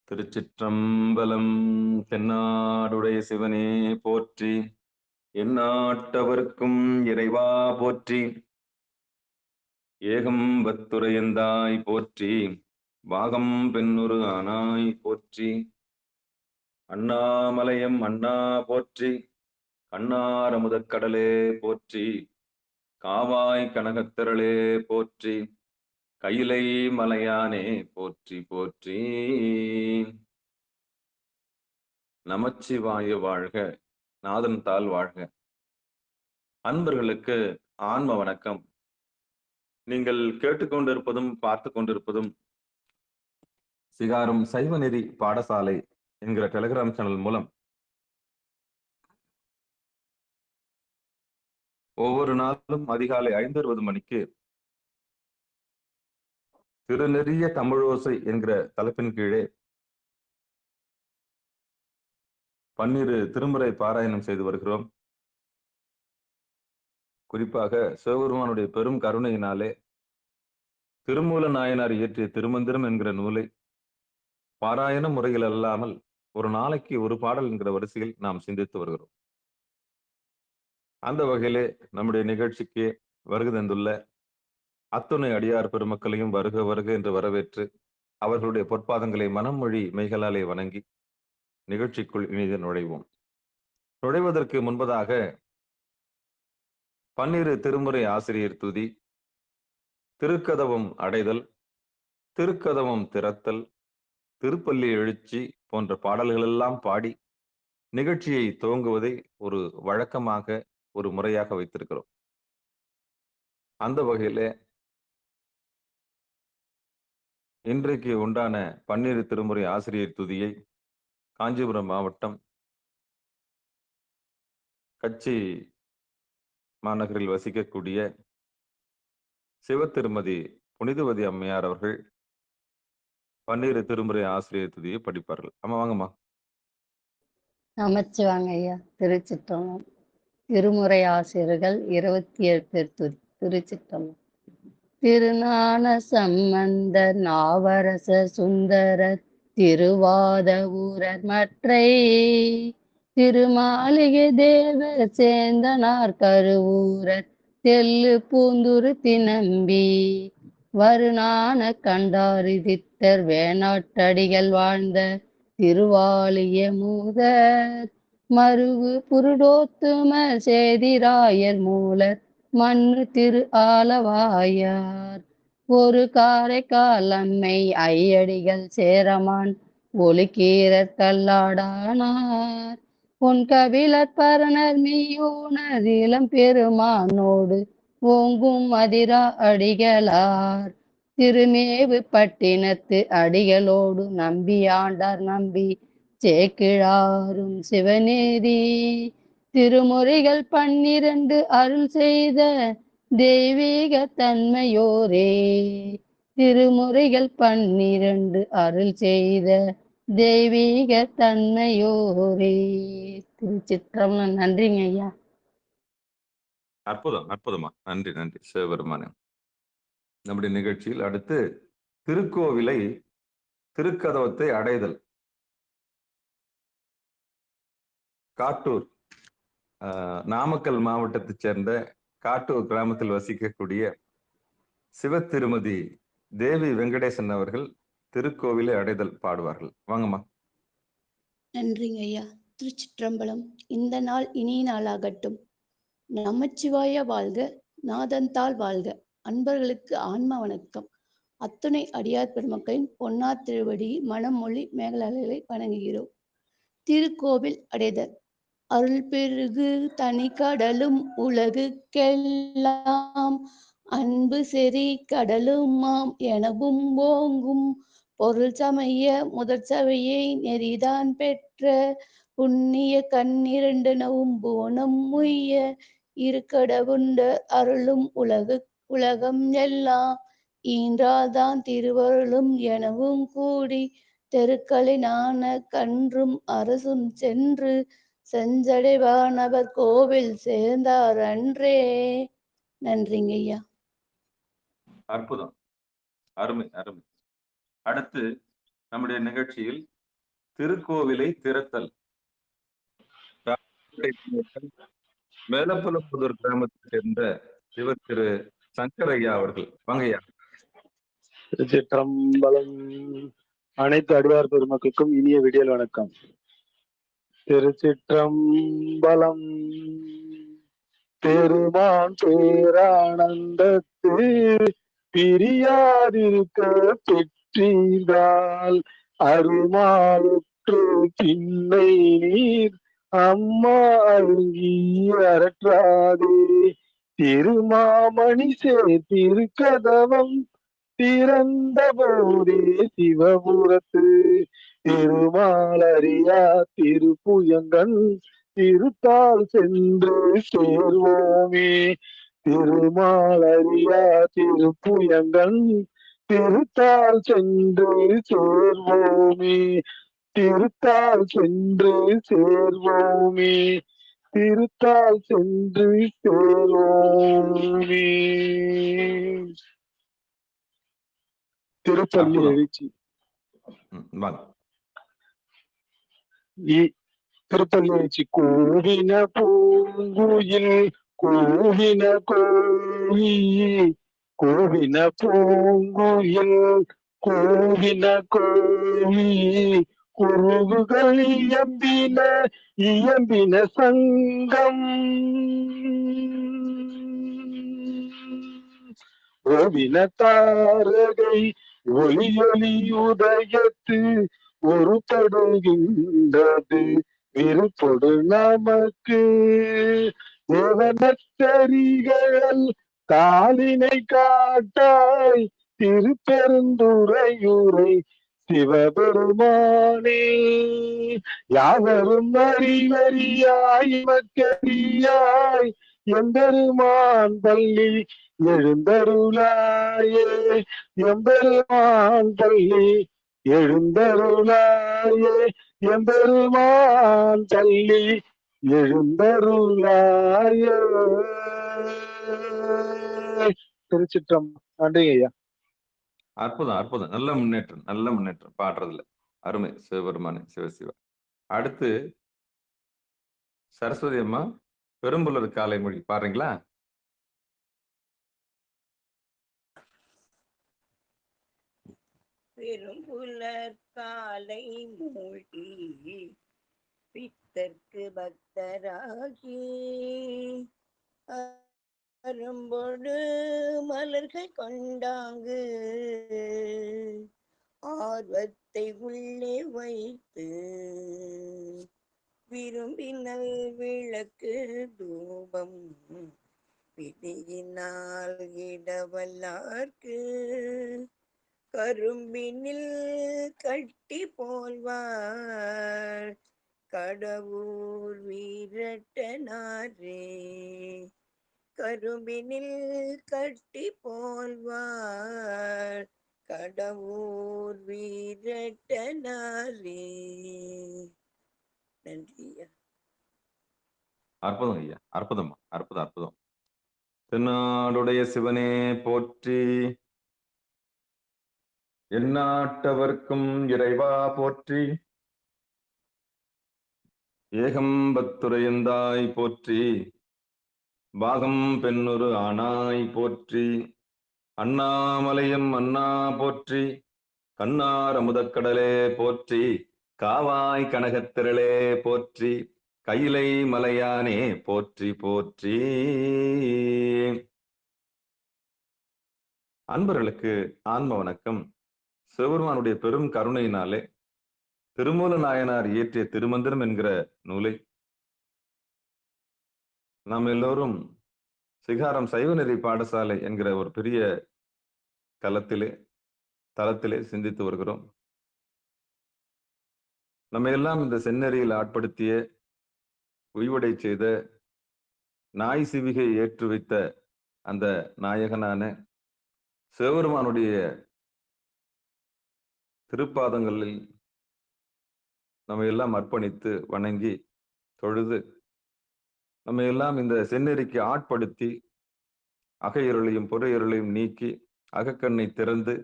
திருச்சிற்றம்பலம். தென்னாடுடைய சிவனே போற்றி, எந்நாட்டவர்க்கும் இறைவா போற்றி, ஏகம்பத்துரையந்தாய் போற்றி, பாகம் பெண்ணுரு ஆனாய் போற்றி, அண்ணாமலையம் அண்ணா போற்றி, கண்ணாரமுதக் கடலே போற்றி, காவாய் கனகத்திரளே போற்றி, கையிலை மலையானே போற்றி போற்றி. நமச்சிவாய வாழ்க, நாதன் தாள் வாழ்க. அன்பர்களுக்கு ஆன்ம வணக்கம். நீங்கள் கேட்டுக்கொண்டிருப்பதும் பார்த்து கொண்டிருப்பதும் சிகாரம் சைவநெறி பாடசாலை என்கிற டெலிகிராம் சேனல் மூலம் ஒவ்வொரு நாளும் அதிகாலை 5:20 மணிக்கு திருநெறிய தமிழோசை என்கிற தலைப்பின் கீழே பன்னிரு திருமுறை பாராயணம் செய்து வருகிறோம். குறிப்பாக சிவபெருமானுடைய பெரும் கருணையினாலே திருமூல நாயனார் இயற்றிய திருமந்திரம் என்கிற நூலை பாராயண முறையில் அல்லாமல் ஒரு நாளைக்கு ஒரு பாடல் என்கிற வரிசையில் நாம் சிந்தித்து வருகிறோம். அந்த வகையிலே நம்முடைய நிகழ்ச்சிக்கு வருகை தந்துள்ள அத்துணை அடியார் பெருமக்களையும் வருக வருக என்று வரவேற்று அவர்களுடைய பொற்பாதங்களை மனம் மொழி மெய்களாலே வணங்கி நிகழ்ச்சிக்குள் இனிது நுழைவோம். நுழைவதற்கு முன்பதாக பன்னிரு திருமுறை ஆசிரியர் துதி, திருக்கதவம் அடைதல், திருக்கதவம் திறத்தல், திருப்பள்ளி எழுச்சி போன்ற பாடல்களெல்லாம் பாடி நிகழ்ச்சியை துவங்குவதை ஒரு வழக்கமாக ஒரு முறையாக வைத்திருக்கிறோம். அந்த வகையிலே இன்றைக்கு உண்டான பன்னிரு திருமுறை ஆசிரியர் துதியை காஞ்சிபுரம் மாவட்டம் கச்சி மாநகரில் வசிக்கக்கூடிய சிவத்திருமதி புனிதவதி அம்மையார் அவர்கள் பன்னிரு திருமுறை ஆசிரியர் துதியை படிப்பார்கள். அம்மா வாங்கம்மா. நமச்சிவாங்க ஐயா. திருச்சிற்றம்பலம். திருமுறை ஆசிரியர்கள் 27 பேர் திருச்சிற்றம்பலம். திருஞான சம்பந்தர், நாவரச சுந்தரர், திருவாத ஊரர் மற்றை, திருமாளிகை தேவர் சேந்தனார் கருவூரர், தெல்லு பூந்துரு தினம்பி, வருநான கண்டாரிதித்தர், வேணாட்டடிகள் வாழ்ந்த திருவாலிய மூதர், மருவு புருடோத்தும சேதிராயர் மூலர், மண்ணு திரு ஆலவாயார், ஒரு காரைக்கால் அம்மை ஐயடிகள் சேரமான் ஒலிக்கீரர் கல்லாடானார், பொன் கபிலர் பரணர் மெய்யூனர் இளம் பெருமானோடு ஓங்கும் மதிரா அடிகளார், திருமேவு பட்டினத்து அடிகளோடு நம்பியாண்டார் நம்பி சேக்கிழாரும் சிவநேரி, திருமுறைகள் 12 அருள் செய்த தெய்வீக தன்மையோரே, திருமுறைகள் 12 அருள் செய்த தெய்வீக தன்மையோரே. திருச்சிற்றம்பலம். நன்றிங்க ஐயா. அற்புதம், அற்புதமா. நன்றி, நன்றி சிவபெருமானே. நம்முடைய நிகழ்ச்சியில் அடுத்து திருக்கோவிலை திருக்கதவத்தை அடைதல். காட்டூர், நாமக்கல் மாவட்டத்தைச் சேர்ந்த காட்டூர் கிராமத்தில் வசிக்கக்கூடிய சிவத்திருமதி தேவி வெங்கடேசன் அவர்கள் திருக்கோவிலை அடைதல் பாடுவார்கள். வாங்கம்மா. நன்றிங்க ஐயா. திருச்சிற்றம்பலம். இந்த நாள் இனிய நாளாகட்டும். நமச்சிவாய வாழ்க, நாதன்தாள் வாழ்க. அன்பர்களுக்கு ஆன்ம வணக்கம். அத்துணை அடியார் பெருமக்களின் பொன்னார் திருவடி மனம் மொழி மேகலாளர்களை வணங்குகிறோம். திருக்கோவில் அடைதல். அருள் பெருகு தனி கடலும் உலகுக்கெல்லாம் அன்பு செறி கடலுமாம் எனவும் ஓங்கும், பொருள் சமய முதற் சபையை நெறிதான் பெற்ற புண்ணிய கண்ணிரண்டனவும் புவனம் முய்ய, இருக்கடவுண்ட அருளும் உலகம் எல்லாம் ஈன்றால்தான் திருவருளும் எனவும் கூடி, தெருக்களை நாண கன்றும் அரசும் சென்று செஞ்சடைவானவர் கோவில் சேர்ந்தார் அன்றே. நன்றிங்க ஐயா. அற்புதம், அருமை, அருமை. அடுத்து நம்முடைய நிகழ்ச்சியில் திருக்கோவிலை திறத்தல். மேலப்புலம்புதூர் கிராமத்தை சேர்ந்த இவர் திரு சங்கரையா அவர்கள். வாங்கய்யா. திருச்சிற்றம்பலம். அனைத்து அடியார் பெருமக்களுக்கும் இனிய விடியல் வணக்கம். திருச்சிற்றம்பலம். பெருமான் பேரானந்தத்து பிரியாதிருக்க பெற்றீர்கள் அருமாளுற்று பின்னை நீர் அம்மா அருங்கி அரற்றாதே திருமாமணி திருக்கதவம் திறந்த போதே சிவபுரத்து திருமாலரியா திருப்புயங்கன் திருத்தால் சென்று சேர்வோமே. திருமாலரியா திருப்புயங்கன் திருத்தால் சென்று சேர்வோமே. திருத்தால் சென்று சேர்வோமே. திருத்தால் சென்று சேர்வோமே. திருப்பள்ளி எழுச்சி. திருப்பள்ளி எழுச்சி. கோவின பூங்குயில் கோவின கோழி கோவின பூங்குயில் கோவின கோழி குருகுகள் இயம்பின சங்கம் ஓவின தாரகை ஒளியொலி உதயத்து ஒருபடுகின்றது விருப்பொடு நமக்கு தேவனத்தரிகள் காலினை காட்டாய் திருப்பெருந்துறையூரை சிவபெருமானே. யாவரும் அறிவறியாய் மக்களியாய் எம்பெருமான் பள்ளி எழுந்தருளாயே. எம்பெருமான் பள்ளி எழுந்தருளாயே. எம்பெருமான் பள்ளி எழுந்தருளாயே. திருச்சிற்றம். நன்றி ஐயா. அற்புதம் அற்புதம். நல்ல முன்னேற்றம், நல்ல முன்னேற்றம் பாடுறதுல. அருமை. சிவபெருமானே சிவசிவா. அடுத்து சரஸ்வதி அம்மா பெரும்புலர் காலை மொழி பாடுறீங்களா? பெரும்புலர் காலை மொழி பித்தர்க்கு பக்தராகி அரும்பொடு மலர்கள் கொண்டாங்கு ஆர்வத்தை உள்ளே வைத்து விரும்பினல் விளக்கு தூபம் விதியினால் இடவல்லார்க்கு கரும்பினில் கட்டி போல்வார் கடவுர் வீரட்டனாரே. கரும்பினில் கட்டி போல்வார் கடவுர் வீரட்டனாரே. நன்றி ஐயா. அற்புதம் ஐயா. அற்புதம் அற்புதம் அற்புதம். தென்னாடுடைய சிவனே போற்றி. எந்நாட்டவர்க்கும் இறைவா போற்றி. ஏகம்பத்துரையந்தாய் போற்றி. பாகம் பெண்ணுரு ஆனாய் போற்றி. அண்ணாமலையம் அண்ணா போற்றி. கண்ணார் அமுதக்கடலே போற்றி. காவாய் கனகத்திரளே போற்றி. கையிலை மலையானே போற்றி போற்றி. அன்பர்களுக்கு ஆன்ம வணக்கம். சிவபெருமானுடைய பெரும் கருணையினாலே திருமூல நாயனார் இயற்றிய திருமந்திரம் என்கிற நூலை நாம் எல்லோரும் சிகாரம் சைவநெறி பாடசாலை என்கிற ஒரு பெரிய தளத்திலே சிந்தித்து வருகிறோம். நம்ம எல்லாம் இந்த செந்நெறியில் ஆட்படுத்திய உய்வடை செய்த நாய் சிவிகை ஏற்று வைத்த அந்த நாயகனான சிவபெருமானுடைய திருப்பாதங்களில் நம்ம எல்லாம் அர்ப்பணித்து வணங்கி தொழுது நம்ம எல்லாம் இந்த செந்நெறிக்கு ஆட்படுத்தி அக இருளையும் புற இருளையும் நீக்கி அகக்கண்ணை திறந்து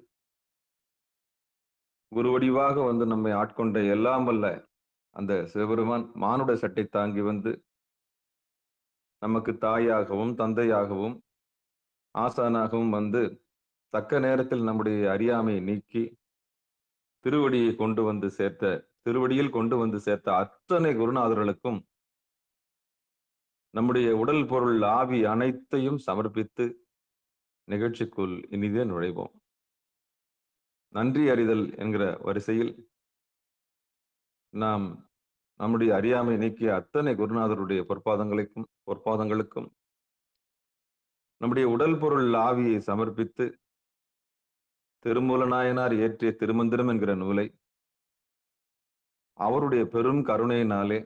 குருவடிவாக வந்து நம்மை ஆட்கொண்ட எல்லாம் வல்ல அந்த சிவபெருமான் மானுட சட்டை தாங்கி வந்து நமக்கு தாயாகவும் தந்தையாகவும் ஆசானாகவும் வந்து தக்க நேரத்தில் நம்முடைய அறியாமை நீக்கி திருவடியை கொண்டு வந்து சேர்த்த திருவடியில் கொண்டு வந்து சேர்த்த அத்தனை குருநாதர்களுக்கும் நம்முடைய உடல் பொருள் ஆவி அனைத்தையும் சமர்ப்பித்து நிகழ்ச்சிக்குள் இனிதே நுழைவோம். நன்றி அறிதல் என்கிற வரிசையில் நாம் நம்முடைய அறியாமை நீக்கிய அத்தனை குருநாதருடைய பொற்பாதங்களுக்கும் நம்முடைய உடல் பொருள் ஆவியை சமர்ப்பித்து திருமூல நாயனார் இயற்றிய திருமந்திரம் என்கிற நூலை அவருடைய பெரும் கருணையினாலே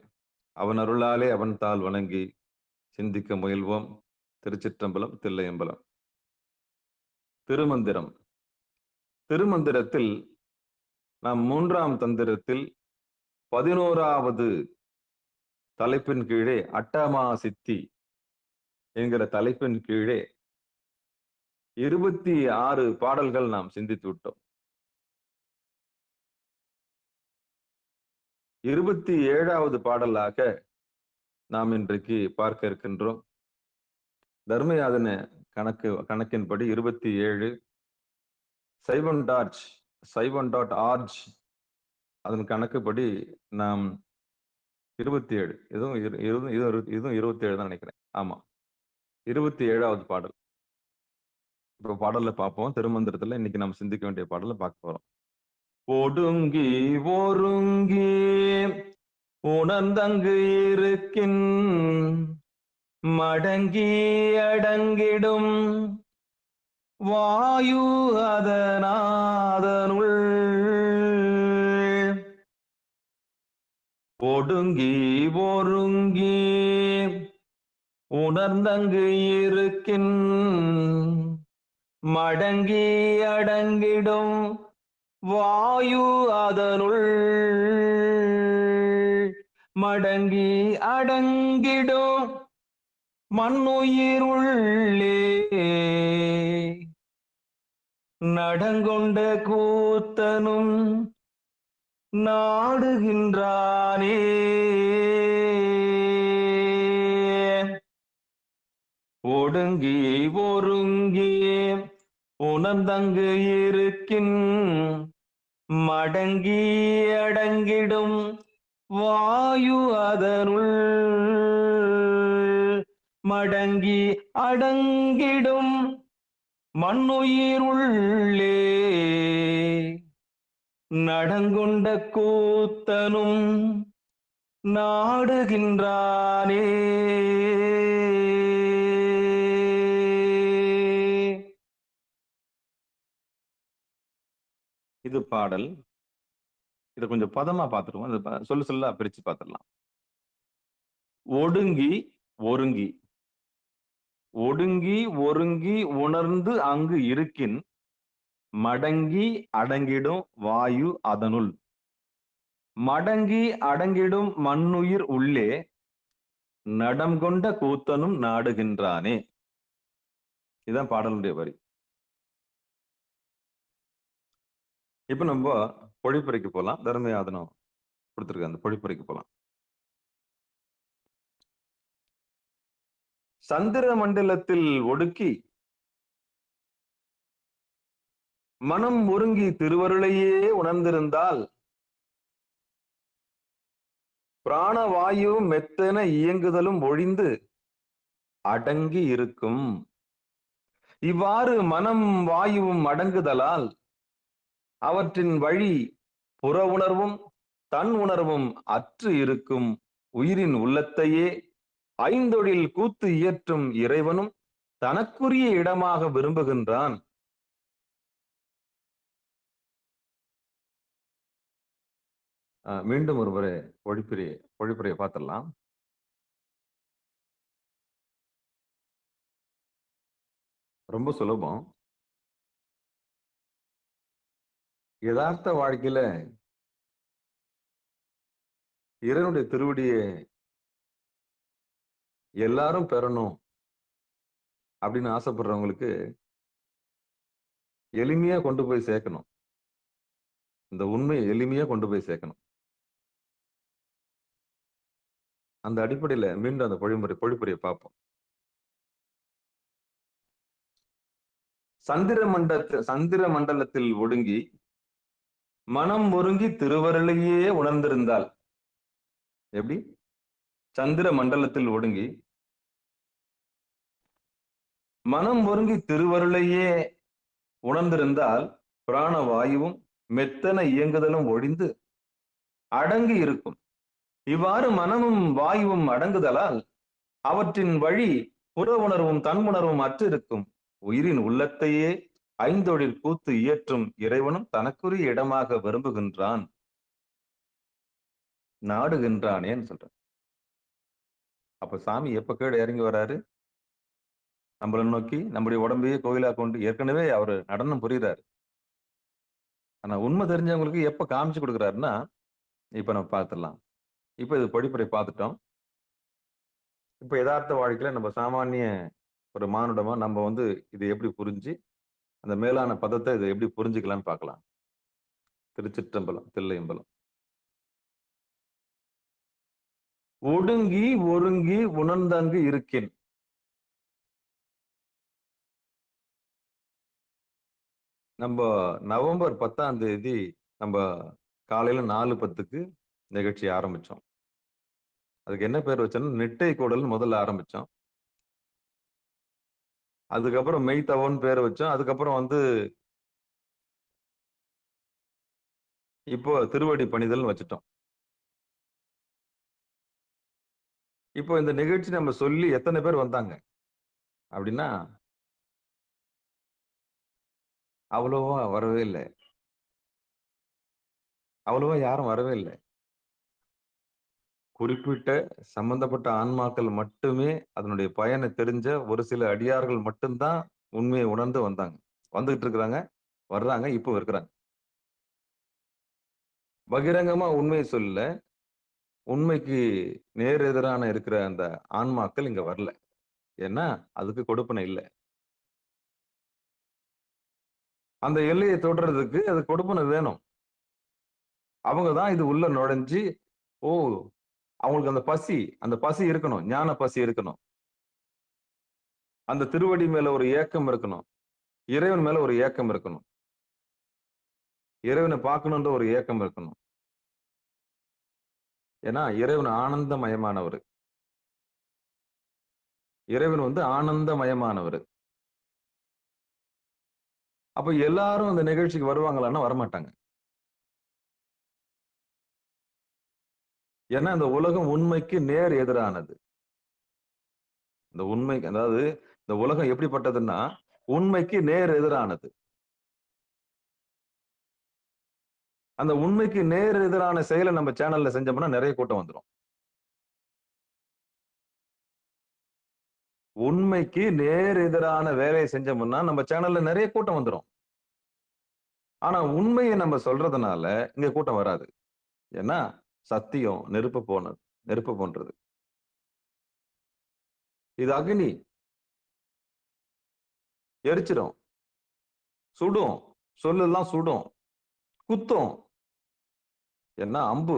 அவன் அருளாலே அவன் தாள் வணங்கி சிந்திக்க முயல்வோம். திருச்சிற்றம்பலம், தில்லையம்பலம். திருமந்திரம். திருமந்திரத்தில் நாம் 3ஆம் தந்திரத்தில் 11வது தலைப்பின் கீழே அட்டமா சித்தி என்கிற தலைப்பின் கீழே 26 பாடல்கள் நாம் சிந்தித்து விட்டோம். 27வது பாடலாக நாம் இன்றைக்கு பார்க்க இருக்கின்றோம். தர்மயாதன கணக்கின்படி 27 சைவன்.org அதன் கணக்குப்படி நாம் 27 இதுவும் 27 தான் நினைக்கிறேன். ஆமா, 27வது பாடல். இப்போ பாடல்ல பார்ப்போம். திருமந்திரத்துல இன்னைக்கு நாம் சிந்திக்க வேண்டிய பாடலை பார்க்க போறோம். ஒடுங்கி ஒருங்கி உணர்ந்தங்கு இருக்கின் மடங்கி அடங்கிடும் வாயு அதனாதனுள் ஒடுங்கி ஒருங்கி உணர்ந்தங்கு இருக்கின் மடங்கி அடங்கிடும் வாயு அதனுள் மடங்கி அடங்கிடும் மண்ணுயிருள்ளே நடங்கொண்ட கூத்தனும் நாடுகின்றானே ஒடுங்கி ஒருங்கி உணர்ந்தங்கு இருக்கின் மடங்கி அடங்கிடும் வாயு அதனுள் மடங்கி அடங்கிடும் மண்ணுயிருள்ளே நடங்கொண்ட கூத்தனும் நாடுகின்றானே. இது பாடல். இதை கொஞ்சம் பதமா பார்த்துருவோம். சொல்ல பிரிச்சு பார்த்துடலாம். ஒடுங்கி ஒருங்கி ஒடுங்கி ஒருங்கி உணர்ந்து அங்கு இருக்கின் மடங்கி அடங்கிடும் வாயு அதனுள் மடங்கி அடங்கிடும் மண்ணுயிர் உள்ளே நடம் கொண்ட கூத்தனும் நாடுகின்றானே. இதுதான் பாடலுடைய வரி. இப்ப நம்ம பொழிப்புரைக்கு போலாம். தர்மயாதனம் கொடுத்திருக்க அந்த பொழிப்புரைக்கு போலாம். சந்திர மண்டலத்தில் ஒடுக்கி மனம் ஒருங்கி திருவருளையே உணர்ந்திருந்தால் பிராணவாயுவும் மெத்தென இயங்குதலும் ஒழிந்து அடங்கி இருக்கும். இவ்வாறு மனம் வாயுவும் அடங்குதலால் அவற்றின் வழி புற உணர்வும் தன் உணர்வும் அற்று இருக்கும் உயிரின் உள்ளத்தையே ஐந்தொழில் கூத்து இயற்றும் இறைவனும் தனக்குரிய இடமாக விரும்புகின்றான். மீண்டும் ஒரு முறை பொழிப்புரையை பார்த்துடலாம். ரொம்ப சுலபம். யதார்த்த வாழ்க்கையில இறைவனுடைய திருவடியை எல்லாரும் பெறணும் அப்படின்னு ஆசைப்படுறவங்களுக்கு எளிமையா கொண்டு போய் சேர்க்கணும். இந்த உண்மையை எளிமையா கொண்டு போய் சேர்க்கணும். அந்த அடிப்படையில மீண்டும் அந்த பொழிப்புரையை பார்ப்போம். சந்திர மண்டலத்தில் ஒடுங்கி மனம் ஒருங்கி திருவருளையே உணர்ந்திருந்தால் எப்படி? சந்திர மண்டலத்தில் ஒடுங்கி மனம் ஒருங்கி திருவருளையே உணர்ந்திருந்தால் பிராண வாயுவும் மெத்தன இயங்குதலும் ஒழிந்து அடங்கி இருக்கும். இவ்வாறு மனமும் வாயுவும் அடங்குதலால் அவற்றின் வழி புற உணர்வும் தன்முணர்வும் அற்றிருக்கும். உயிரின் உள்ளத்தையே ஐந்தொழில் கூத்து இயற்றும் இறைவனும் தனக்குரிய இடமாக விரும்புகின்றான், நாடுகின்றானேன்னு சொல்ற. அப்ப சாமி எப்ப கீழே இறங்கி வராரு? நம்மளை நோக்கி நம்முடைய உடம்பையே கோயிலா கொண்டு ஏற்கனவே அவரு நடனம் புரிகிறாரு. ஆனா உண்மை தெரிஞ்சவங்களுக்கு எப்ப காமிச்சு கொடுக்குறாருன்னா, இப்ப நம்ம பார்த்துடலாம். இப்ப இது படிப்புரை பார்த்துட்டோம். இப்ப யதார்த்த வாழ்க்கையில நம்ம சாமானிய ஒரு மானுடமா நம்ம இது எப்படி புரிஞ்சு அந்த மேலான பதத்தை இதை எப்படி புரிஞ்சுக்கலாம்னு பார்க்கலாம். திருச்சிற்றம்பலம், தில்லையம்பலம். ஒடுங்கி ஒருங்கி உணர்ந்தங்கு இருக்கேன். நம்ம நவம்பர் 10ஆம் தேதி நம்ம காலையில 4:10க்கு நிகழ்ச்சி ஆரம்பிச்சோம். அதுக்கு என்ன பேர் வச்சோம்னா நெட்டை கூடல் முதல்ல ஆரம்பிச்சோம். அதுக்கப்புறம் மெய்தவன் பேர் வச்சோம். அதுக்கப்புறம் இப்போ திருவடி பணிதல் வச்சுட்டோம். இப்போ இந்த நிகழ்ச்சி நம்ம சொல்லி எத்தனை பேர் வந்தாங்க அப்படின்னா அவ்வளவா வரவே இல்லை. அவ்வளவா யாரும் வரவே இல்லை. குறிப்பிட்ட சம்பந்தப்பட்ட ஆன்மாக்கள் மட்டுமே, அதனுடைய பயனை தெரிஞ்ச ஒரு சில அடியார்கள் மட்டும்தான் உண்மையை உணர்ந்து வந்தாங்க. வந்துகிட்டு இருக்கிறாங்க, வர்றாங்க, இப்போ இருக்கிறாங்க. பகிரங்கமா உண்மையை சொல்லல, உண்மைக்கு நேர் எதிரான இருக்கிற அந்த ஆன்மாக்கள் இங்க வரல. ஏன்னா அதுக்கு கொடுப்பனை இல்லை. அந்த எல்லையை தொடுறதுக்கு அது கொடுப்பனை வேணும். அவங்கதான் இது உள்ள நுழைஞ்சு, ஓ அவங்களுக்கு அந்த பசி இருக்கணும், ஞான பசி இருக்கணும், அந்த திருவடி மேல ஒரு ஏக்கம் இருக்கணும், இறைவன் மேல ஒரு ஏக்கம் இருக்கணும், இறைவனை பார்க்கணுன்ற ஒரு ஏக்கம் இருக்கணும். ஏன்னா இறைவன் ஆனந்தமயமானவர். இறைவன் ஆனந்தமயமானவர். அப்ப எல்லாரும் அந்த நிகழ்ச்சிக்கு வருவாங்களான்னா வரமாட்டாங்க. ஏன்னா இந்த உலகம் உண்மைக்கு நேர் எதிரானது. இந்த உண்மைக்கு, அதாவது இந்த உலகம் எப்படிப்பட்டதுன்னா உண்மைக்கு நேர் எதிரானது. அந்த உண்மைக்கு நேர் எதிரான செயலை நம்ம சேனல்ல செஞ்சோம்னா நிறைய கூட்டம் வந்துடும். உண்மைக்கு நேர் எதிரான வேலையை செஞ்சோம்னா நம்ம சேனல்ல நிறைய கூட்டம் வந்துடும். ஆனா உண்மையை நம்ம சொல்றதுனால இங்க கூட்டம் வராது. ஏன்னா சத்தியம் நெருப்பு போன்றது. இது அக்னி, எரிச்சிடும், சுடும், சொல்லெல்லாம் சுடும், குத்தும். என்ன அம்பு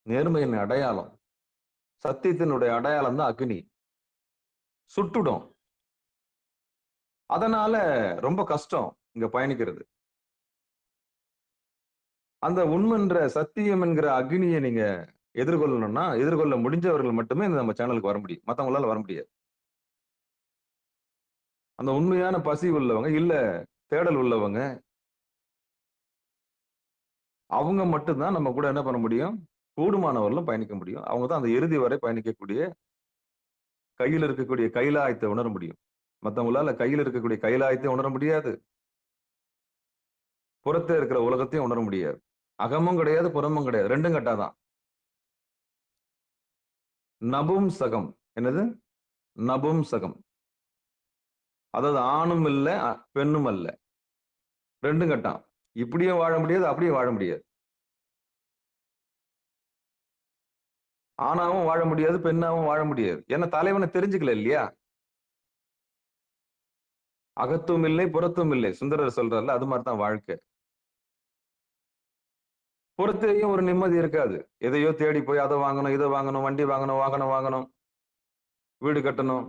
நேர்மையின் அடையாளம், சத்தியத்தினுடைய அடையாளம் தான் அக்னி, சுட்டுடும். அதனால ரொம்ப கஷ்டம் இங்க பயணிக்கிறது. அந்த உண்மைன்ற சத்தியம் என்கிற அக்னியை நீங்க எதிர்கொள்ளணும்னா, எதிர்கொள்ள முடிஞ்சவர்கள் மட்டுமே நம்ம சேனலுக்கு வர முடியும், மற்றவங்களால வர முடியாது. அந்த உண்மையான பசி உள்ளவங்க, இல்ல தேடல் உள்ளவங்க, அவங்க மட்டும்தான் நம்ம கூட என்ன பண்ண முடியும், கூடுமானவர்களும் பயணிக்க முடியும். அவங்க தான் அந்த இறுதி வரை பயணிக்கக்கூடிய, கையில் இருக்கக்கூடிய கைலாயத்தை உணர முடியும். மற்றவங்களால கையில் இருக்கக்கூடிய கைலாயத்தை உணர முடியாது, புறத்தே இருக்கிற உலகத்தையும் உணர முடியாது. அகமும் கிடையாது, புறமும் கிடையாது, ரெண்டும் கட்டாதான். நபும் சகம். என்னது நபும் சகம்? அதாவது ஆணும் இல்ல பெண்ணும் அல்ல, ரெண்டும் கட்டான். இப்படியும் வாழ முடியாது, அப்படியே வாழ முடியாது. ஆணாவும் வாழ முடியாது, பெண்ணாவும் வாழ முடியாது. ஏன்னா தலைவனை தெரிஞ்சுக்கல இல்லையா. அகத்தும் இல்லை புறத்தும் இல்லை, சுந்தரர் சொல்றாருல, அது மாதிரிதான் வாழ்க்கை. புறத்திலேயும் ஒரு நிம்மதி இருக்காது. எதையோ தேடி போய் அதை வாங்கணும், இதை வாங்கணும், வண்டி வாங்கணும், வாகனம் வாங்கணும், வீடு கட்டணும்,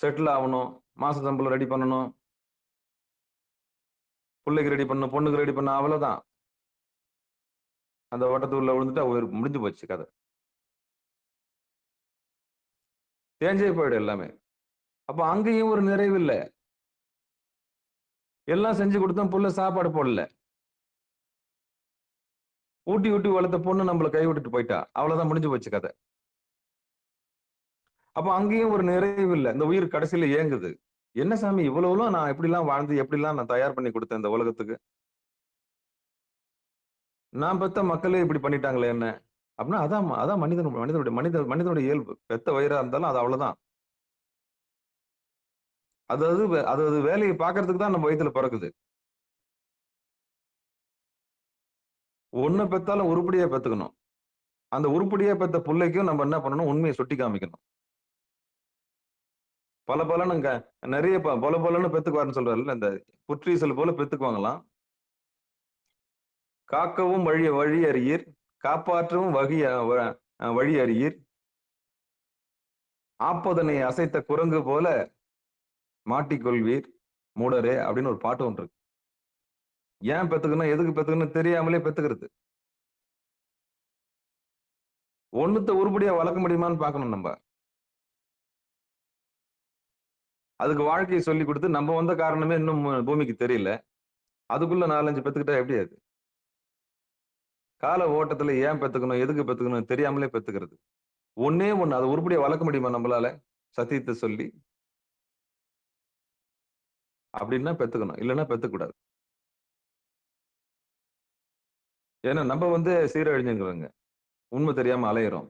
செட்டில் ஆகணும், மாச சம்பளம் ரெடி பண்ணணும், பிள்ளைக்கு ரெடி பண்ணணும், பொண்ணுக்கு ரெடி பண்ணணும், அவ்வளவுதான். அந்த வட்டத்துக்குள்ள விழுந்துட்டா முடிஞ்சு போச்சு கதை. தேஞ்சே போயிடும் எல்லாமே. அப்ப அங்கேயும் ஒரு நிறைவு இல்லை. எல்லாம் செஞ்சு கொடுத்தோம், புள்ள சாப்பாடு போடல. ஊட்டி ஊட்டி வளர்த்த பொண்ணு நம்மள கை விட்டுட்டு போயிட்டா, அவ்வளவுதான், முடிஞ்சு போச்சு கதை. அப்ப அங்கேயும் ஒரு நிறைவு இல்லை. இந்த உயிர் கடைசியில ஏங்குது. என்ன சாமி இவ்வளவுலாம் நான் எப்படிலாம் வாழ்ந்து எப்படிலாம் நான் தயார் பண்ணி கொடுத்தேன் இந்த உலகத்துக்கு, நான் பெத்த மக்களே இப்படி பண்ணிட்டாங்களே என்ன அப்படின்னா, அதான் மனிதனுடைய இயல்பு. பெத்த வயிறா இருந்தாலும் அது அவ்வளவுதான். அது வேலையை பார்க்கறதுக்கு தான் நம்ம வயித்துல பிறக்குது. ஒண்ணு பெத்தாலும் உருப்படியா பெத்துக்கணும். அந்த உருப்படியா பெத்த பிள்ளைக்கும் நம்ம என்ன பண்ணணும், உண்மையை சுட்டி காமிக்கணும். பலன்னு நிறைய பலன்னு பெத்துக்குவாருன்னு சொல்றாருல்ல, இந்த புற்றீசல் போல பெத்துக்குவாங்களாம். காக்கவும் வழி அறியீர், காப்பாற்றவும் வழி அறியீர், ஆப்பதனை அசைத்த குரங்கு போல மாட்டிக்கொள்வீர் மூடரே அப்படின்னு ஒரு பாட்டு ஒன்று இருக்கு. ஏன் பெத்துக்கணும், எதுக்கு பெத்துக்கணும் தெரியாமலே பெத்துக்கிறது. ஒண்ணுத்த உருப்படியா வளர்க்க முடியுமான்னு பார்க்கணும் நம்ம. அதுக்கு வாழ்க்கையை சொல்லி கொடுத்து நம்ம வந்த காரணமே இன்னும் பூமிக்கு தெரியல. அதுக்குள்ள 4-5 பெத்துக்கிட்டா எப்படி? அது கால ஓட்டத்துல ஏன் பெத்துக்கணும், எதுக்கு பெத்துக்கணும் தெரியாமலே பெத்துக்கிறது. ஒண்ணே ஒண்ணு, அதை உருப்படியா வளர்க்க முடியுமா நம்மளால சத்தியத்தை சொல்லி? அப்படின்னா பெத்துக்கணும், இல்லைன்னா பெத்துக்கூடாது. ஏன்னா நம்ம சீரழிஞ்சுங்கிறோங்க. உண்மை தெரியாம அலையிறோம்.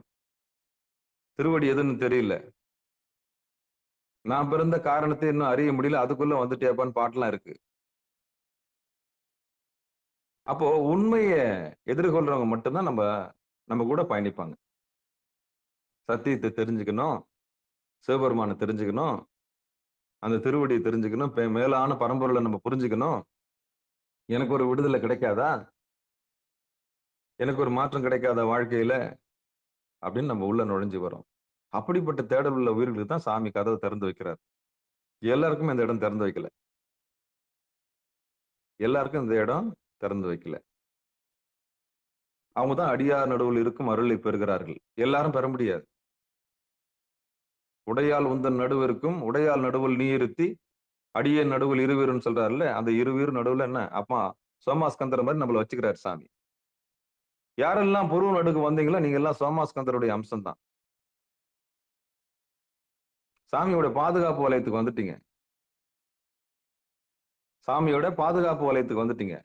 திருவடி எதுன்னு தெரியல, நான் பிறந்த காரணத்தை இன்னும் அறிய முடியல, அதுக்குள்ள வந்துட்டேப்பான்னு பாட்டுலாம் இருக்கு. அப்போ உண்மைய எதிர்கொள்றவங்க மட்டும்தான் நம்ம கூட பயணிப்பாங்க. சத்தியத்தை தெரிஞ்சுக்கணும், சிவபெருமானை தெரிஞ்சுக்கணும், அந்த திருவடியை தெரிஞ்சுக்கணும், மேலான பரம்பொருளை நம்ம புரிஞ்சுக்கணும். எனக்கு ஒரு விடுதலை கிடைக்காதா, எனக்கு ஒரு மாற்றம் கிடைக்காத வாழ்க்கையில அப்படின்னு நம்ம உள்ள நுழைஞ்சு வரோம். அப்படிப்பட்ட தேடல் உள்ள உயிர்களுக்கு தான் சாமி கதவை திறந்து வைக்கிறார். எல்லாருக்கும் இந்த இடம் திறந்து வைக்கல. எல்லாருக்கும் இந்த இடம் திறந்து வைக்கல. அவங்க தான் அடியார் நடுவில் இருக்கும் அருளை பெறுகிறார்கள். எல்லாரும் பெற முடியாது. உடையால் உந்தன் நடுவிற்கும் உடையால் நடுவில் நீ இருத்தி அடியே நடுவில் இருவீருன்னு சொல்றாருல்ல, அந்த இருவீர் நடுவுல என்ன அப்பா சோமாஸ்கந்தர் மாதிரி நம்மள வச்சுக்கிறார் சாமி. யாரெல்லாம் பொருவ நடுக்கு வந்தீங்களோ நீங்க எல்லாம் சோமாஸ்கந்தருடைய அம்சம் தான். சாமியோட பாதுகாப்பு வலயத்துக்கு வந்துட்டீங்க. சாமியோட பாதுகாப்பு வலயத்துக்கு வந்துட்டீங்க.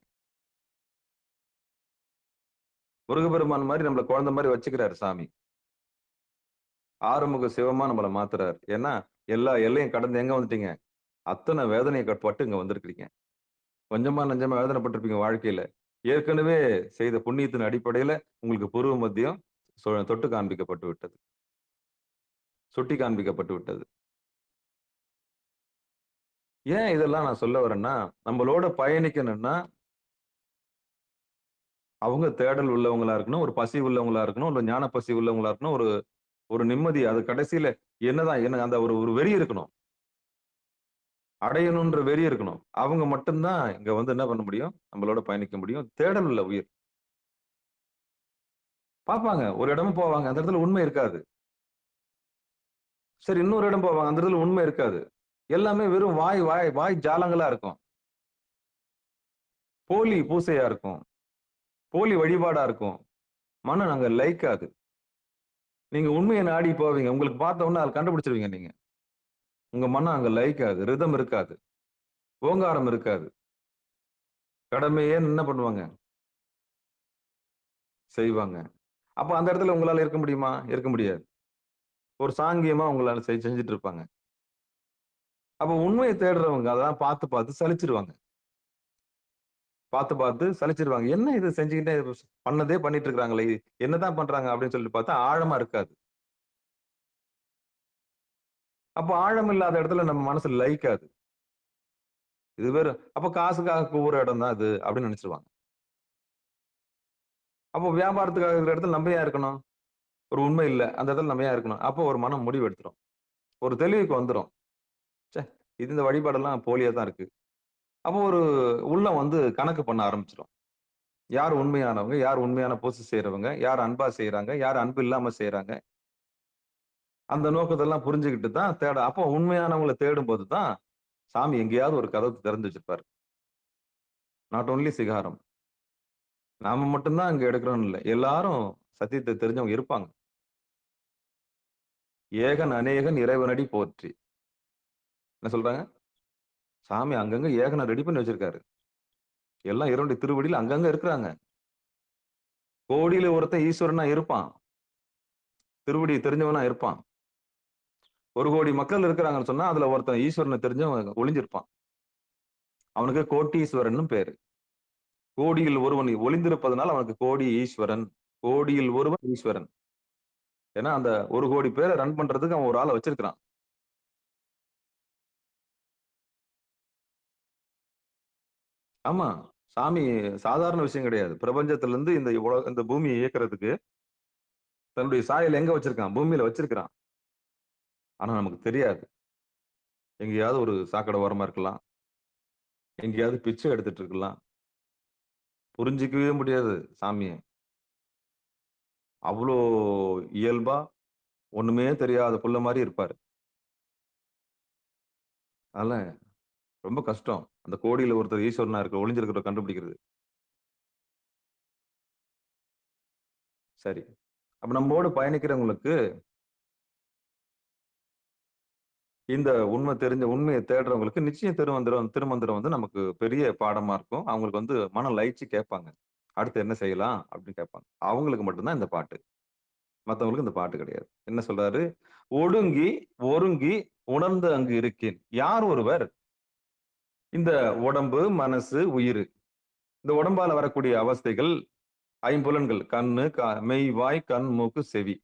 முருகபெருமான் மாதிரி நம்மள குழந்தை மாதிரி வச்சுக்கிறாரு சாமி. ஆறுமுக சிவமா நம்மள மாத்துறாரு. ஏன்னா எல்லா எல்லையும் கடந்து எங்க வந்துட்டீங்க, அத்தனை வேதனையை கட்பட்டு இங்க வந்திருக்கிறீங்க. கொஞ்சமா நஞ்சமா வேதனைப்பட்டிருப்பீங்க வாழ்க்கையில. ஏற்கனவே செய்த புண்ணியத்தின் அடிப்படையில உங்களுக்கு பூர்வ மத்தியம் தொட்டு காண்பிக்கப்பட்டு விட்டது, சுட்டி காண்பிக்கப்பட்டு விட்டது. ஏன் இதெல்லாம் நான் சொல்ல வரேன்னா, நம்மளோட பயணிக்கணும்னா அவங்க தேடல் உள்ளவங்களா இருக்கணும், ஒரு பசி உள்ளவங்களா இருக்கணும், ஒரு ஞான பசி உள்ளவங்களா இருக்கணும், ஒரு நிம்மதி. அது கடைசியில என்ன அந்த ஒரு வெறி இருக்கணும், அடையணும்ன்ற வெறி இருக்கணும். அவங்க மட்டும்தான் இங்க என்ன பண்ண முடியும், நம்மளோட பயணிக்க முடியும். தேடல் உள்ள உயிர் பார்ப்பாங்க. ஒரு இடமும் போவாங்க, அந்த இடத்துல உண்மை இருக்காது. சரி, இன்னொரு இடம் போவாங்க, அந்த இடத்துல உண்மை இருக்காது. எல்லாமே வெறும் வாய் ஜாலங்களா இருக்கும், போலி பூசையா இருக்கும், போலி வழிபாடா இருக்கும். மனம் நாங்க லைக்காது. நீங்க உண்மையை நாடி போவீங்க, உங்களுக்கு பார்த்த உடனே அதை கண்டுபிடிச்சிருவீங்க. நீங்க உங்க மனம் அங்க லைக்காது, ரிதம் இருக்காது, ஓங்காரம் இருக்காது. கடமையே என்ன பண்ணுவாங்க, செய்வாங்க. அப்ப அந்த இடத்துல உங்களால இருக்க முடியுமா? இருக்க முடியாது. ஒரு சாங்கியமா உங்களால செஞ்சுட்டு இருப்பாங்க. அப்ப உண்மையை தேடுறவங்க அதான் பார்த்து சலிச்சிருவாங்க. பார்த்து சலிச்சிருவாங்க. என்ன இது செஞ்சுக்கிட்டே பண்ணதே பண்ணிட்டு இருக்காங்களே, என்னதான் பண்றாங்க அப்படின்னு சொல்லிட்டு பார்த்தா ஆழமா இருக்காது. அப்ப ஆழம் இல்லாத இடத்துல நம்ம மனசு லைக்காது. இது வேற. அப்ப காசுக்காக கூவுற இடம் தான் இது அப்படின்னு நினைச்சிருவாங்க. அப்போ வியாபாரத்துக்காக இருக்கிற இடத்துல நம்ம ஏன் இருக்கணும்? ஒரு உண்மை இல்ல. அந்த இடத்துல நம்ம ஏன் இருக்கணும்? அப்போ ஒரு மனம் முடிவு எடுத்துரும். ஒரு தெளிவுக்கு வந்துரும். ச்சே! இது இந்த வழிபாடெல்லாம் போலியா தான் இருக்கு. அப்போ ஒரு உள்ளம் வந்து கணக்கு பண்ண ஆரம்பிச்சுரும். யார் உண்மையானவங்க? யார் உண்மையான பூசை செய்றவங்க? யார் அன்பா செய்றாங்க? யார் அன்பு இல்லாம செய்றாங்க? அந்த நோக்கத்தெல்லாம் புரிஞ்சுகிட்டு தான் அப்போ உண்மையானவங்கள தேடும்போது தான், சாமி எங்கேயாவது ஒரு கதவு திறந்து வச்சிருப்பாரு. நாட் ஒன்லி சிகாரம். நாம மட்டும் தான் அங்க எடுக்கிறோம்னு இல்ல. எல்லாரும் சத்தியத்தை தெரிஞ்சவங்க இருப்பாங்க. ஏகன் அநேகன் இறைவனடி போற்றி. என்ன சொல்றாங்க? சாமி அங்கங்க ஏகன ரெடி பண்ணி வச்சிருக்காரு. எல்லாம் இறைவனுடைய திருவடியில அங்கங்க இருக்கிறாங்க. கோடியில ஒருத்தன் ஈஸ்வரனா இருப்பான். திருவடியை தெரிஞ்சவனா இருப்பான். 1,00,00,000 மக்கள் இருக்கிறாங்கன்னு சொன்னா, அதுல ஒருத்தன் ஈஸ்வரனை தெரிஞ்சவன் ஒளிஞ்சிருப்பான். அவனுக்கு கோட்டீஸ்வரன்னு பேரு. கோடியில் ஒருவன் ஒளிந்திருப்பதனால் அவனுக்கு கோடி ஈஸ்வரன். கோடியில் ஒருவன் ஈஸ்வரன். ஏன்னா அந்த 1,00,00,000 பேரை ரன் பண்றதுக்கு அவன் ஒரு ஆளை வச்சிருக்கிறான். ஆமா. சாமி சாதாரண விஷயம் கிடையாது. பிரபஞ்சத்துல இருந்து இந்த பூமியை இயக்குறதுக்கு தன்னுடைய சாயல் எங்க வச்சிருக்கான்? பூமியில வச்சிருக்கிறான். ஆனா நமக்கு தெரியாது. எங்கேயாவது ஒரு சாக்கடை ஓரமா இருக்கலாம். எங்கேயாவது பிச்சை எடுத்துட்டு இருக்கலாம். புரிஞ்சிக்கவே முடியாது சாமிய. அவ்வளோ இயல்பா, ஒண்ணுமே தெரியாத புள்ள மாரி இருப்பாரு. அதனால ரொம்ப கஷ்டம். அந்த கோடியில ஒருத்தர் ஈஸ்வரனா ஒளிஞ்சிருக்கிறத கண்டுபிடிக்கிறது. சரி. அப்ப நம்மோடு பயணிக்கிறவங்களுக்கு இந்த உண்மை தெரிஞ்ச உண்மையை தேடுறவங்களுக்கு நிச்சயம் திருமந்திரம் வந்து நமக்கு பெரிய பாடமா இருக்கும். அவங்களுக்கு வந்து மனம் லயிச்சு கேட்பாங்க. அடுத்து என்ன செய்யலாம் அப்படின்னு கேட்பாங்க. அவங்களுக்கு மட்டும்தான் இந்த பாட்டு. மத்தவங்களுக்கு இந்த பாட்டு கிடையாது. என்ன சொல்றாரு? ஒடுங்கி, ஒருங்கி, உணர்ந்து அங்கு இருக்கேன். யார் ஒருவர் இந்த உடம்பு, மனசு, உயிரு. இந்த உடம்பால வரக்கூடிய அவஸ்தைகள், ஐம்புலன்கள், கண்ணு, மெய், வாய், கண், மூக்கு, செவி.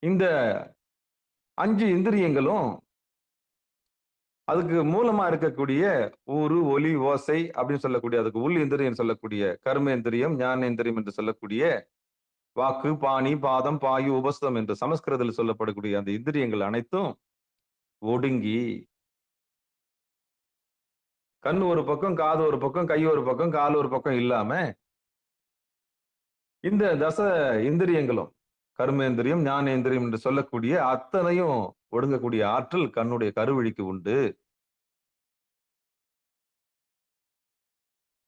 இந்த 5 இந்திரியங்களும் அதுக்கு மூலமா இருக்கக்கூடிய ஊறு, ஒலி, ஓசை அப்படின்னு சொல்லக்கூடிய அதுக்கு உள் இந்திரியம் சொல்லக்கூடிய கர்மேந்திரியம், ஞானேந்திரியம் என்று சொல்லக்கூடிய வாக்கு, பாணி, பாதம், பாயு, உபஸ்தம் என்று சமஸ்கிருதத்தில் சொல்லப்படக்கூடிய அந்த இந்திரியங்கள் அனைத்தும் ஒடுங்கி, கண் ஒரு பக்கம், காது ஒரு பக்கம், கை ஒரு பக்கம், கால் ஒரு பக்கம் இல்லாம இந்த இந்திரியங்களும் கர்மேந்திரியம், ஞானேந்திரியம் என்று சொல்லக்கூடிய அத்தனையும் ஒடுங்கக்கூடிய ஆற்றல் கண்ணுடைய கருவழிக்கு உண்டு.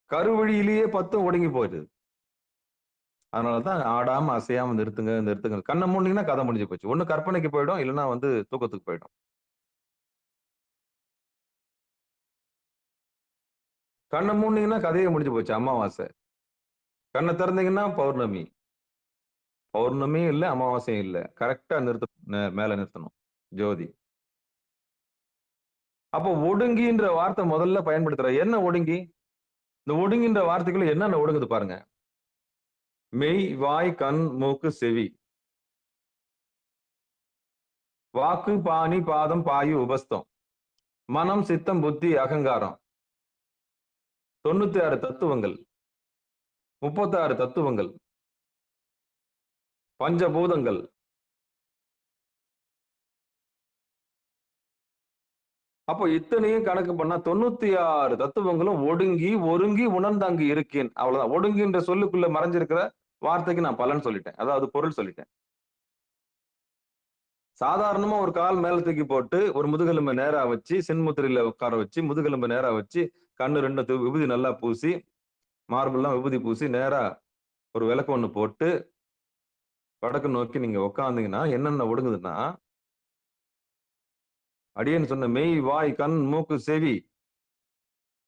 கருவழியிலேயே 10 ஒடுங்கி போயிடுது. அதனாலதான் ஆடாம அசையாம நிறுத்துங்க. கண்ணை மூடினீங்கன்னா கதை முடிஞ்சு போச்சு. ஒண்ணு கற்பனைக்கு போயிடும், இல்லைன்னா வந்து தூக்கத்துக்கு போயிடும். கண்ணை மூடினீங்கன்னா கதையே முடிஞ்சு போச்சு. அமாவாசை. கண்ணை திறந்தீங்கன்னா பௌர்ணமி. பௌர்ணமியும் இல்ல, அமாவாசையும் இல்ல. கரெக்டா மேல நிறுத்தணும் ஜோதி. அப்போ ஒடுங்கின்ற வார்த்தை முதல்ல பயன்படுத்துற. என்ன ஒடுங்கி? இந்த ஒடுங்கின்ற வார்த்தைக்குள்ள என்னென்ன ஒடுங்குது பாருங்க. மெய், வாய், கண், மூக்கு, செவி. வாக்கு, பாணி, பாதம், பாயு, உபஸ்தம். மனம், சித்தம், புத்தி, அகங்காரம். 96 தத்துவங்கள், 36 தத்துவங்கள், பஞ்சபூதங்கள். அப்போ இத்தனையும் கணக்கு பண்ணா 96 தத்துவங்களும் ஒடுங்கி, ஒருங்கி, உணர்ந்து அங்கு இருக்கேன். அவ்வளவுதான். ஒடுங்கின்ற சொல்லுக்குள்ள மறைஞ்சிருக்கிற வார்த்தைக்கு நான் பலன் சொல்லிட்டேன். அதாவது பொருள் சொல்லிட்டேன். சாதாரணமா ஒரு கால் மேல தூக்கி போட்டு, ஒரு முதுகெலும்பை நேரா வச்சு, சின்முத்திரையில உட்கார வச்சு, முதுகெலும்பை நேரா வச்சு, கண்ணு 2 விபூதி நல்லா பூசி, மார்பெல்லாம் விபூதி பூசி, நேரா ஒரு விளக்கு ஒண்ணு போட்டு, வடக்கு நோக்கி நீங்க உட்கார்ந்தீங்கன்னா என்னென்ன ஒடுங்குதுன்னா, அடியேன்னு சொன்ன மெய், வாய், கண், மூக்கு, செவி,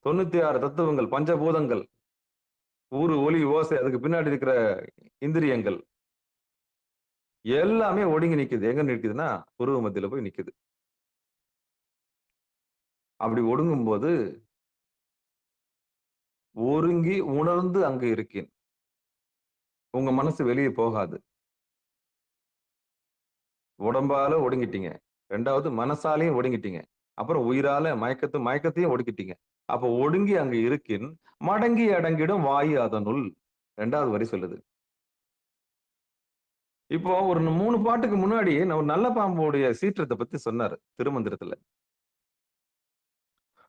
96 தத்துவங்கள், பஞ்சபூதங்கள், ஊறு, ஒலி, ஓசை, அதுக்கு பின்னாடி இருக்கிற இந்திரியங்கள் எல்லாமே ஒடுங்கி நிக்குது. எங்க நிக்குதுன்னா புருவ மத்தியில போய் நிக்குது. அப்படி ஒடுங்கும் போது ஒருங்கி உணர்ந்து அங்கு இருக்கேன். உங்க மனசு வெளியே போகாது. உடம்பால ஒடுங்கிட்டீங்க. 2வது மனசாலையும் ஒடுங்கிட்டீங்க. அப்புறம் உயிரால மயக்கத்தையும் ஒடுக்கிட்டீங்க. அப்ப ஒடுங்கி அங்கு இருக்கின் மடங்கி அடங்கிடும் வாயு அதனுள். 2வது வரி சொல்லுது. இப்போ ஒரு 3 பாட்டுக்கு முன்னாடி ஒரு நல்ல பாம்புடைய சீற்றத்தை பத்தி சொன்னாரு திருமந்திரத்துல.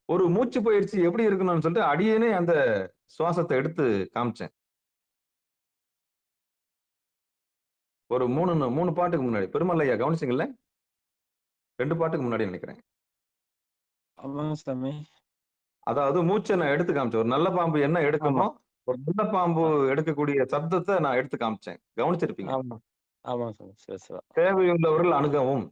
ஒரு மூச்சு பயிற்சி எப்படி இருக்கணும்னு சொல்லிட்டு அடியேனே அந்த சுவாசத்தை எடுத்து காமிச்சேன். ஒரு 3 பாட்டுக்கு முன்னாடி. பெருமாள் ஐயா கவனிச்சீங்கல்ல? 2 பாட்டுக்கு முன்னாடி நினைக்கிறேன். ஆமாங்க சாமி. அதாவது மூச்சை நான் எடுத்து காமிச்சேன். ஒரு நல்ல பாம்பு என்ன ஆமா. எடுக்குமோ, ஒரு நல்ல பாம்பு எடுக்கக்கூடிய சப்தத்தை நான் எடுத்து காமிச்சேன். கவனிச்சிருப்பீங்க. ஆமா. ஆமாங்க சாமி. சரி, சரி. தேவையுள்ளவர்கள் அணுகவும்.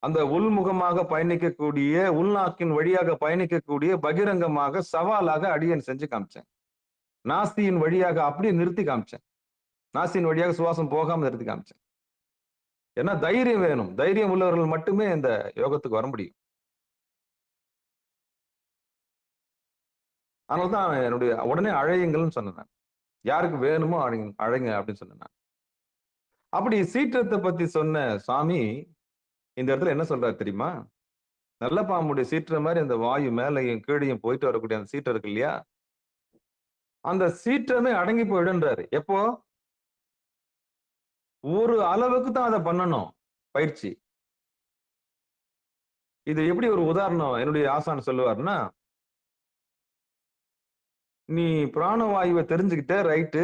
அந்த உள்முகமாக பயணிக்கக்கூடிய, உள்நாக்கின் வழியாக பயணிக்கக்கூடிய, பகிரங்கமாக சவாலாக அடியேன் செஞ்சு காமிச்சேன். நாஸ்தியின் வழியாக அப்படியே நிறுத்தி காமிச்சேன். நாஸ்தியின் வழியாக சுவாசம் போகாம நிறுத்தி காமிச்சேன். ஏன்னா தைரியம் வேணும். தைரியம் உள்ளவர்கள் மட்டுமே இந்த யோகத்துக்கு வர முடியும். அதனாலதான் என்னுடைய உடனே அழையுங்கள்னு சொன்னேன் நான். யாருக்கு வேணுமோ அழைங்க அப்படின்னு சொன்னேன் நான். அப்படி சீற்றத்தை பத்தி சொன்ன சாமி இந்த இடத்துல என்ன சொல்றாரு தெரியுமா? நல்ல பாம்புடைய சீற்ற மாதிரி அந்த வாயு மேலையும் கீழையும் போயிட்டு வரக்கூடிய அந்த சீற்றம் இருக்கு இல்லையா? அந்த சீற்றமே அடங்கி போயிடுன்றாரு. எப்போ? ஒரு அளவுக்கு தான் அதை பண்ணணும் பயிற்சி. இது எப்படி ஒரு உதாரணம் என்னுடைய ஆசான் சொல்லுவாருன்னா, நீ பிராணவாயுவை தெரிஞ்சுக்கிட்ட ரைட்டு,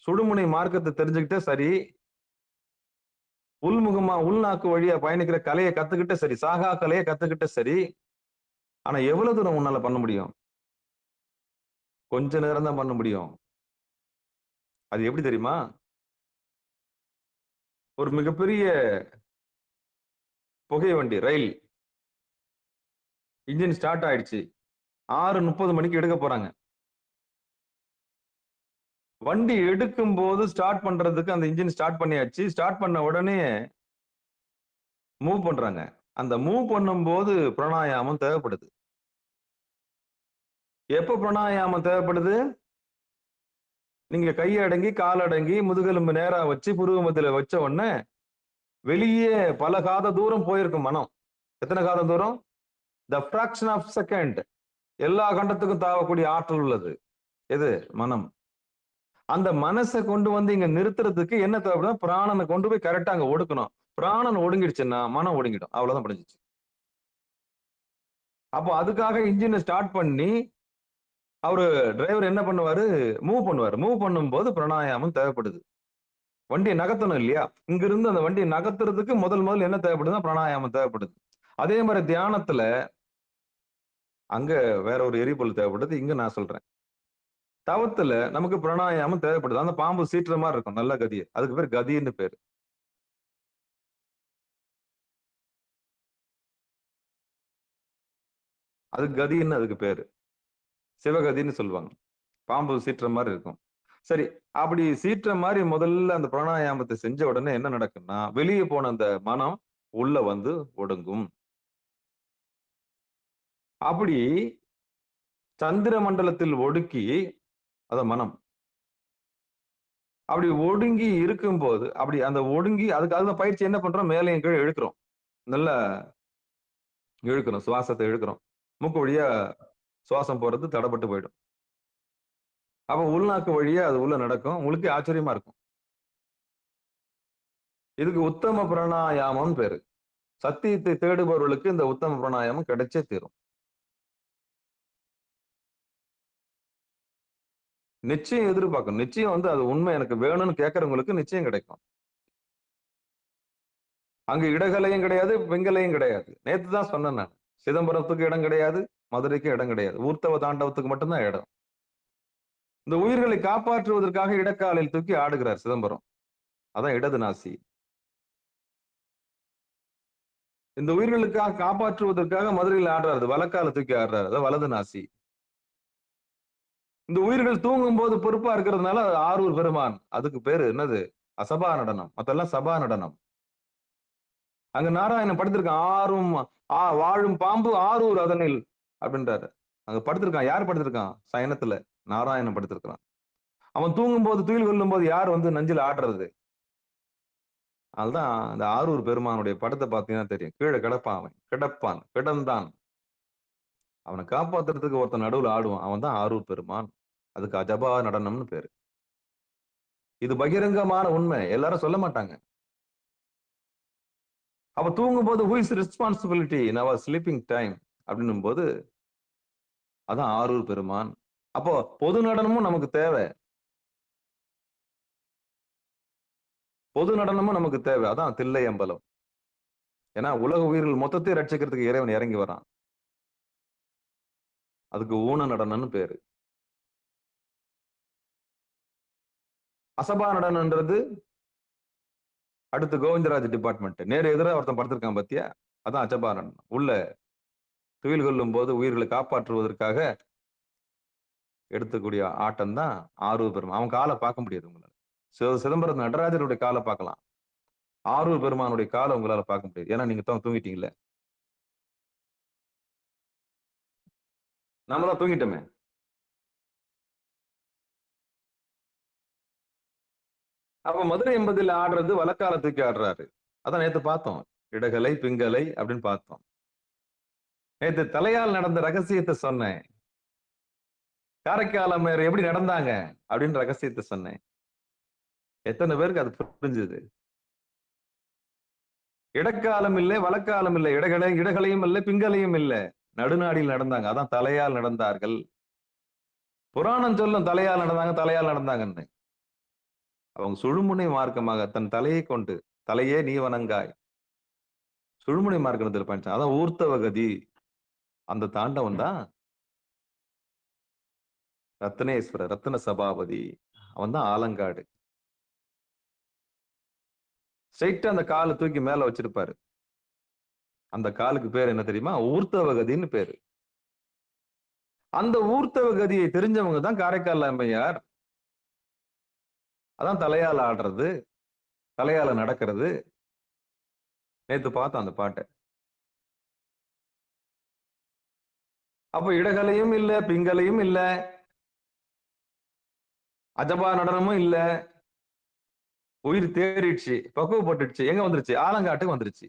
சுடுமுனை மார்க்கத்தை தெரிஞ்சுக்கிட்ட சரி, உள்முகமா உள்நாக்கு வழியா பயணிக்கிற கலையை கத்துக்கிட்ட சரி, சாகா கலையை கத்துக்கிட்ட சரி, ஆனா எவ்வளவு தூரம் உன்னால பண்ண முடியும்? கொஞ்ச நேரம் தான் பண்ண முடியும். அது எப்படி தெரியுமா? ஒரு மிகப்பெரிய புகை வண்டி ரயில் இன்ஜின் ஸ்டார்ட் ஆயிடுச்சு. 6:30 மணிக்கு எடுக்க போறாங்க. வண்டி எடுக்கும் போது ஸ்டார்ட் பண்றதுக்கு அந்த இன்ஜின் ஸ்டார்ட் பண்ணியாச்சு. ஸ்டார்ட் பண்ண உடனே மூவ் பண்றாங்க. அந்த மூவ் பண்ணும்போது பிராணாயாமம் தேவைப்படுது. எப்ப பிராணாயாமம் தேவைப்படுது? நீங்க கையடங்கி காலடங்கி முதுகெலும்பு நேரா வச்சு புருவ மத்தியில வச்ச உடனே வெளியே பல காத தூரம் போயிருக்கும் மனம். எத்தனை காத தூரம்? த ஃபிராக்ஷன் ஆஃப் செகண்ட். எல்லா கண்டத்துக்கும் தாவக்கூடிய ஆற்றல் உள்ளது. எது? மனம். அந்த மனசை கொண்டு வந்து இங்க நிறுத்துறதுக்கு என்ன தேவைப்படுது? பிராணனை கொண்டு போய் கரெக்டா அங்க ஒடுக்கணும். பிராணன் ஒடுங்கிடுச்சுன்னா மனம் ஒடுங்கிடும். அவ்வளவுதான் முடிஞ்சிச்சு. அப்போ அதுக்காக இன்ஜினை ஸ்டார்ட் பண்ணி அவரு டிரைவர் என்ன பண்ணுவாரு? மூவ் பண்ணுவாரு. மூவ் பண்ணும்போது பிராணாயாமம் தேவைப்படுது. வண்டியை நகர்த்தணும் இல்லையா? இங்க இருந்து அந்த வண்டியை நகர்த்துறதுக்கு முதல் என்ன தேவைப்படுதுன்னா பிராணாயாமம் தேவைப்படுது. அதே மாதிரி தியானத்துல அங்க வேற ஒரு எரிபொருள் தேவைப்படுது. இங்க நான் சொல்றேன். தவத்துல நமக்கு பிராணாயாமம் தேவைப்படுது. அந்த பாம்பு சீற்ற மாதிரி இருக்கும். நல்ல கதி. அதுக்கு பேர் கதின்னு பேரு. அது கதின்னு அதுக்கு பேரு. சிவகதின்னு சொல்லுவாங்க. பாம்பு சீற்ற மாதிரி இருக்கும். சரி, அப்படி சீற்ற மாதிரி முதல்ல அந்த பிராணாயாமத்தை செஞ்ச உடனே என்ன நடக்கும்னா, வெளியே போன அந்த மனம் உள்ள வந்து ஒடுங்கும். அப்படி சந்திர மண்டலத்தில் ஒடுக்கி அத மனம் அப்படி ஒடுங்கி இருக்கும்போது அப்படி அந்த ஒடுங்கி அதுக்கு பயிற்சி என்ன பண்றோம்? மேலையும் கீழே இழுக்கிறோம். நல்லா இழுக்கிறோம். சுவாசத்தை இழுக்கிறோம். மூக்கு வழியா சுவாசம் போறது தடைப்பட்டு போயிடும். அப்ப உள்நாக்கு வழியா அது உள்ள நடக்கும். உங்களுக்கு ஆச்சரியமா இருக்கும். இதுக்கு உத்தம பிராணாயாமம் பேரு. சத்தியத்தை தேடுபவர்களுக்கு இந்த உத்தம பிராணாயாமம் கிடைச்சே தீரும். நிச்சயம் எதிர்பார்க்கணும். நிச்சயம் வந்து அது உண்மை எனக்கு வேணும்னு கேட்கறவங்களுக்கு நிச்சயம் கிடைக்கும். அங்க இடகலையும் கிடையாது, பெண்கலையும் கிடையாது. நேத்து தான் சொன்னேன் நான். சிதம்பரத்துக்கு இடம் கிடையாது, மதுரைக்கு இடம் கிடையாது. ஊர்த்தவ தாண்டவத்துக்கு மட்டும்தான் இடம். இந்த உயிர்களை காப்பாற்றுவதற்காக இடக்காலில் தூக்கி ஆடுகிறார் சிதம்பரம். அதான் இடது நாசி. இந்த உயிர்களுக்காக காப்பாற்றுவதற்காக மதுரையில் ஆடுறாரு. வலக்கால தூக்கி ஆடுறாரு. அதான் வலது நாசி. இந்த உயிர்கள் தூங்கும் போது பொறுப்பா இருக்கிறதுனால ஆரூர் பெருமான். அதுக்கு பேரு என்னது? அசபா நடனம். மத்தெல்லாம் சபா நடனம். அங்க நாராயணன் படுத்திருக்கான். வாழும் பாம்பு ஆரூர் அதனில் அப்படின்றாரு. அங்க படுத்திருக்கான். யார் படுத்திருக்கான்? சயனத்துல நாராயணன் படுத்திருக்கான். அவன் தூங்கும் போது துயில் கொள்ளும் போது யார் வந்து நஞ்சில் ஆடுறது? அதுதான் அந்த ஆரூர் பெருமானுடைய படத்தை பார்த்தீங்கன்னா தெரியும். கீழே கிடப்பான். அவன் கிடப்பான், கிடந்தான். அவனை காப்பாத்துறதுக்கு ஒருத்தன் நடுவுல ஆடுவான். அவன் தான் ஆரூர் பெருமான். அதுக்கு அஜபா நடனம்னு பேரு. இது பகிரங்கமான உண்மை, எல்லாரும் சொல்ல மாட்டாங்க. அப்ப தூங்கும் போது who is responsibility in our sleeping time அப்படின்னும் போது அதான் ஆரூர் பெருமான். அப்போ பொது நடனமும் நமக்கு தேவை, பொது நடனமும் நமக்கு தேவை. அதான் தில்லை அம்பலம். ஏன்னா உலக உயிர்கள் மொத்தத்தை ரட்சிக்கிறதுக்கு இறைவன் இறங்கி வரான். அதுக்கு ஊன நடனம்னு பேரு. அசபா நடனம்ன்றது அடுத்து கோவிந்தராஜ் டிபார்ட்மெண்ட். நேரு எதிராக ஒருத்தன் படுத்திருக்கான் பாத்தியா, அதான் அசபா நடனம். உள்ள துயில் கொள்ளும் போது உயிர்களை காப்பாற்றுவதற்காக எடுத்துக்கூடிய ஆட்டம் தான் ஆரூர் பெருமான். அவன் காலை பார்க்க முடியாது உங்களால. சிதம்பரம் நடராஜருடைய காலை பார்க்கலாம், ஆரூர் பெருமானுடைய காலை உங்களால பார்க்க முடியாது. ஏன்னா நீங்க தூங்கிட்டீங்கல்ல, நாம தான் தூங்கிட்டோமே. அப்ப மதுரை 80 ஆடுறது வழக்கால தூக்கி ஆடுறாரு. அதான் நேத்து பார்த்தோம், இடகலை பிங்கலை அப்படின்னு பார்த்தோம். நேத்து தலையால் நடந்த ரகசியத்தை சொன்னேன். காரைக்கால் அம்மையார் எப்படி நடந்தாங்க அப்படின்னு ரகசியத்தை சொன்னேன். எத்தனை பேருக்கு அது புரிஞ்சுது? இடக்காலம் இல்லை, வழக்காலம் இல்லை, இடகலையும் இல்லை, பிங்கலையும் இல்லை, நடுநாடியில் நடந்தாங்க. அதான் தலையால் நடந்தார்கள். புராணம் சொல்லும் தலையால் நடந்தாங்கன்னு. அவங்க சுழுமுனை மார்க்கமாக தன் தலையை கொண்டு, தலையே நீ வணங்காய், சுழுமுனை மார்க்கத்தில் பயணிச்சான். அதான் ஊர்த்தவகதி. அந்த தாண்டவன் தான் ரத்னேஸ்வரர், ரத்ன சபாபதி. அவன் தான் ஆலங்காடு. ஸ்ட்ரைட்டா அந்த காலை தூக்கி மேல வச்சிருப்பாரு. அந்த காலுக்கு பேர் என்ன தெரியுமா? ஊர்த்தவகதின்னு பேரு. அந்த ஊர்த்தவகதியை தெரிஞ்சவங்க தான் காரைக்கால் அம்மையார். அதான் தலையால ஆடுறது, தலையால நடக்கிறது. நேத்து பார்த்தோம் அந்த பாட்டை. அப்ப இடகலையும் இல்ல, பிங்கலையும் இல்ல, அஜபா நடனமும் இல்ல. உயிர் தேறிடுச்சு, பக்குவப்பட்டுடுச்சு. எங்க வந்துருச்சு? ஆலங்காட்டுக்கு வந்துருச்சு.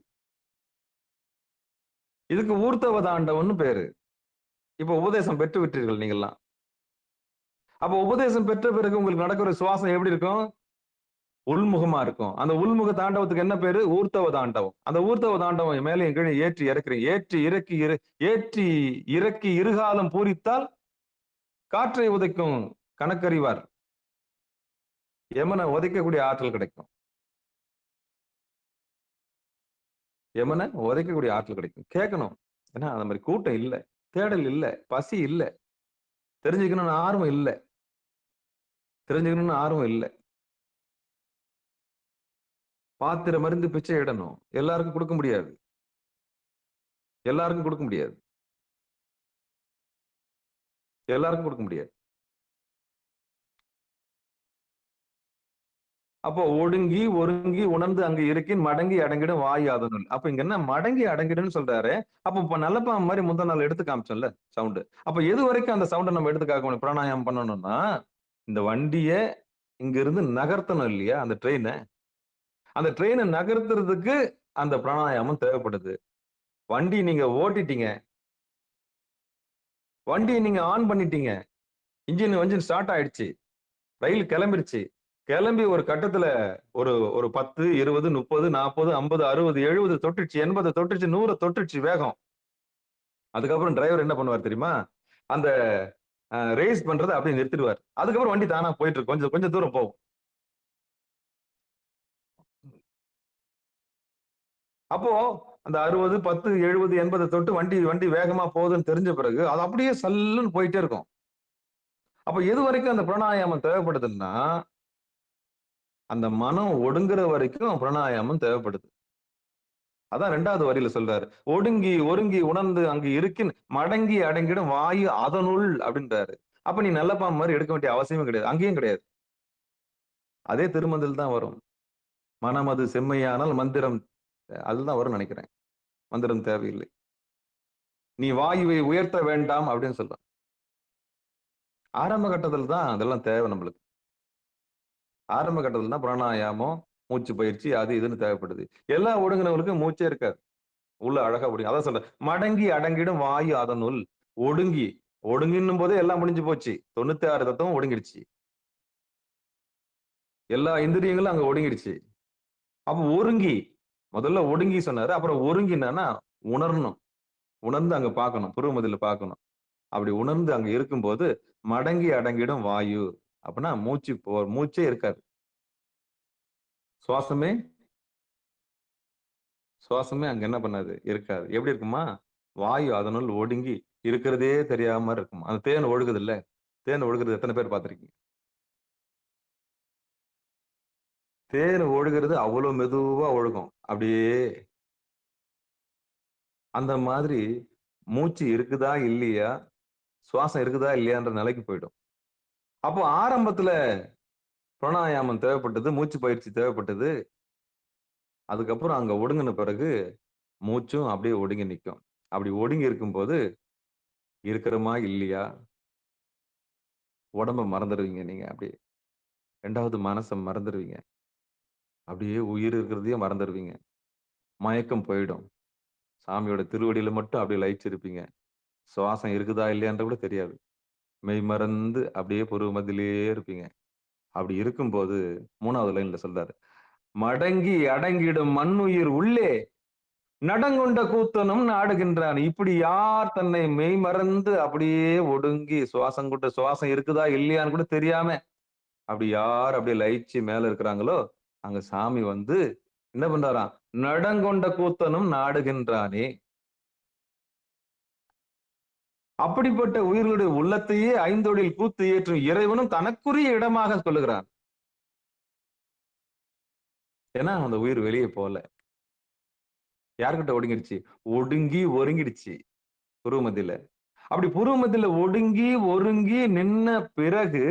இதுக்கு ஊர்த்தவதாண்டவன்னு பேரு. இப்ப உபதேசம் பெற்று விட்டீர்கள் நீங்கெல்லாம். அப்ப உபதேசம் பெற்ற பிறகு உங்களுக்கு நடக்கிற சுவாசம் எப்படி இருக்கும்? உள்முகமா இருக்கும். அந்த உள்முக தாண்டவத்துக்கு என்ன பேரு? ஊர்த்தவ தாண்டவம். அந்த ஊர்த்தவ தாண்டவம் மேலே கீழே ஏற்றி இறக்குறீங்க. ஏற்றி இறக்கி இருகாலம் பூரித்தால் காற்றை உதைக்கும் கணக்கறிவார். யமனை உதைக்கக்கூடிய ஆற்றல் கிடைக்கும். யமனை உதைக்கக்கூடிய ஆற்றல் கிடைக்கும். கேட்கணும். ஏன்னா அந்த மாதிரி கூட்டம் இல்லை, தேடல் இல்லை, பசி இல்லை, தெரிஞ்சுக்கணும்னு ஆர்வம் இல்லை, தெரிஞ்சுக்கணும்னு ஆர்வம் இல்லை. பாத்திர மருந்து பிச்சை இடணும். எல்லாருக்கும் கொடுக்க முடியாது, எல்லாருக்கும் கொடுக்க முடியாது, எல்லாருக்கும் கொடுக்க முடியாது. அப்போ ஒடுங்கி ஒருங்கி உணர்ந்து அங்க இருக்கின் மடங்கி அடங்கிடும் வாயாதனுள். அப்ப இங்க என்ன மடங்கி அடங்கிடுன்னு சொல்றாரு. அப்ப இப்ப நல்லப்பா மாதிரி முந்தா நாள் எடுத்து காமிச்சோம்ல சவுண்டு. அப்ப எது வரைக்கும் அந்த சவுண்டை நம்ம எடுத்து காக்கணும், பிராணாயாமம் பண்ணணும்னா, இந்த வண்டிய இங்க இருந்து நகர்த்தணும் இல்லையா? அந்த ட்ரெயினை நகர்த்துறதுக்கு அந்த பிராணாயாமம் தேவைப்படுது. வண்டி நீங்க ஓட்டிட்டீங்க, வண்டியை நீங்க ஆன் பண்ணிட்டீங்க, இன்ஜின் ஸ்டார்ட் ஆயிடுச்சு, ரயில் கிளம்பிருச்சு. கிளம்பி ஒரு கட்டத்துல ஒரு 10, 20, 30, 40, 50, 60, 70 தொட்டுச்சு, 80 தொட்டுச்சு, 100 தொட்டுச்சு வேகம். அதுக்கப்புறம் டிரைவர் என்ன பண்ணுவார் தெரியுமா? அந்த ரேஸ் பண்றதை அப்படியே நிறுத்திடுவார். அதுக்கப்புறம் வண்டி தானா போயிட்டு இருக்கு, கொஞ்சம் தூரம் போகும். அப்போ அந்த 60, 10, 70, 80 தொட்டு வண்டி வேகமா போகுதுன்னு தெரிஞ்ச பிறகு அது அப்படியே சல்லுன்னு போயிட்டே இருக்கும். அப்ப எது வரைக்கும் அந்த பிராணாயாமம் தேவைப்படுதுன்னா, அந்த மனம் ஒடுங்குற வரைக்கும் பிராணாயாமம் தேவைப்படுது. அதான் 2வது வரியில சொல்றாரு, ஒடுங்கி ஒருங்கி உணர்ந்து அங்கு இருக்கின் மடங்கி அடங்கிடும் வாயு அதனுள் அப்படின்றாரு. அப்ப நீ நல்லப்பா மாதிரி எடுக்க வேண்டிய அவசியமே கிடையாது, அங்கேயும் கிடையாது. அதே திருமந்தில் தான் வரும். மனம் அது செம்மையானால் மந்திரம், அதுதான் வரும் நினைக்கிறேன். மந்திரம் தேவையில்லை, நீ வாயுவை உயர்த்த வேண்டாம் அப்படின்னு சொல்ற. ஆரம்ப கட்டத்தில் தான் அதெல்லாம் தேவை நம்மளுக்கு. ஆரம்ப கட்டத்தில் தான் பிராணாயாமம், மூச்சு பயிற்சி, அது இதுன்னு தேவைப்படுது. எல்லா ஒடுங்கினவங்களுக்கும் மூச்சே இருக்காது, உள்ள அழகா ஒடுங்கி. அதான் சொல்ற, மடங்கி அடங்கிடும் வாயு அதனுள். ஒடுங்கின்னும் போதே எல்லாம் முடிஞ்சு போச்சு. 96 தத்துவம் ஒடுங்கிடுச்சு. எல்லா இந்திரியங்களும் அங்க ஒடுங்கிடுச்சு. அப்ப ஒருங்கி, முதல்ல ஒடுங்கி சொன்னாரு. அப்புறம் ஒருங்கினா உணரணும். உணர்ந்து அங்க பார்க்கணும். புருவமத்தியில பார்க்கணும். அப்படி உணர்ந்து அங்க இருக்கும்போது மடங்கி அடங்கிடும் வாயு. அப்படின்னா மூச்சே இருக்காது. சுவாசமே சுவாசமே அங்க என்ன பண்ணாது? இருக்காது. எப்படி இருக்குமா? வாயு அதனுள் ஒடுங்கி இருக்கிறதே தெரியாம இருக்குமா. அந்த தேன் ஒழுகுது இல்ல? தேன் ஒழுகுறது எத்தனை பேர் பார்த்திருக்கீங்க? தேன் ஒழுகுறது அவ்வளவு மெதுவா ஒழுகும். அப்படியே அந்த மாதிரி மூச்சு இருக்குதா இல்லையா? சுவாசம் இருக்குதா இல்லையான்ற நிலைக்கு போயிடும். அப்போ ஆரம்பத்துல பிராணாயாமம் தேவைப்பட்டது, மூச்சு பயிற்சி தேவைப்பட்டது. அதுக்கப்புறம் அங்க ஒடுங்குன பிறகு மூச்சும் அப்படியே ஒடுங்கி நிக்கும். அப்படி ஒடுங்கி இருக்கும்போது இருக்கிறோமா இல்லையா? உடம்ப மறந்துடுவீங்க நீங்க அப்படியே. 2வது மனச மறந்துடுவீங்க. அப்படியே உயிர் இருக்கிறதையே மறந்துடுவீங்க. மயக்கம் போயிடும். சாமியோட திருவடியில மட்டும் அப்படியே லயிச்சிருப்பீங்க. சுவாசம் இருக்குதா இல்லையான்ற கூட தெரியாது. மெய் மறந்து அப்படியே புருவ மத்தியிலேயே இருப்பீங்க. அப்படி இருக்கும்போது 3வது லைன்ல சொல்றாரு. மடங்கி அடங்கிடும் மண்ணுயிர் உள்ளே நடங்கொண்ட கூத்தனும் நாடுகின்றான். இப்படி யார் தன்னை மெய் மறந்து அப்படியே ஒடுங்கி சுவாசம் இருக்குதா இல்லையான்னு கூட தெரியாம அப்படி யார் அப்படியே லயிச்சு மேல இருக்கிறாங்களோ அங்க சாமி வந்து என்ன பண்றாராம்? நடங்கொண்ட கூத்தனும் நாடுகின்றானே. அப்படிப்பட்ட உயிர்களுடைய உள்ளத்தையே ஐந்தொழில் கூத்து ஏற்றும் இறைவனும் தனக்குரிய இடமாக சொல்லுகிறான். ஏன்னா அந்த உயிர் வெளியே போல. யார்கிட்ட ஒடுங்கிடுச்சு? ஒடுங்கி ஒருங்கிடுச்சு புருவ மத்தியில. அப்படி புருவ மத்தியில ஒடுங்கி ஒருங்கி நின்ன பிறகு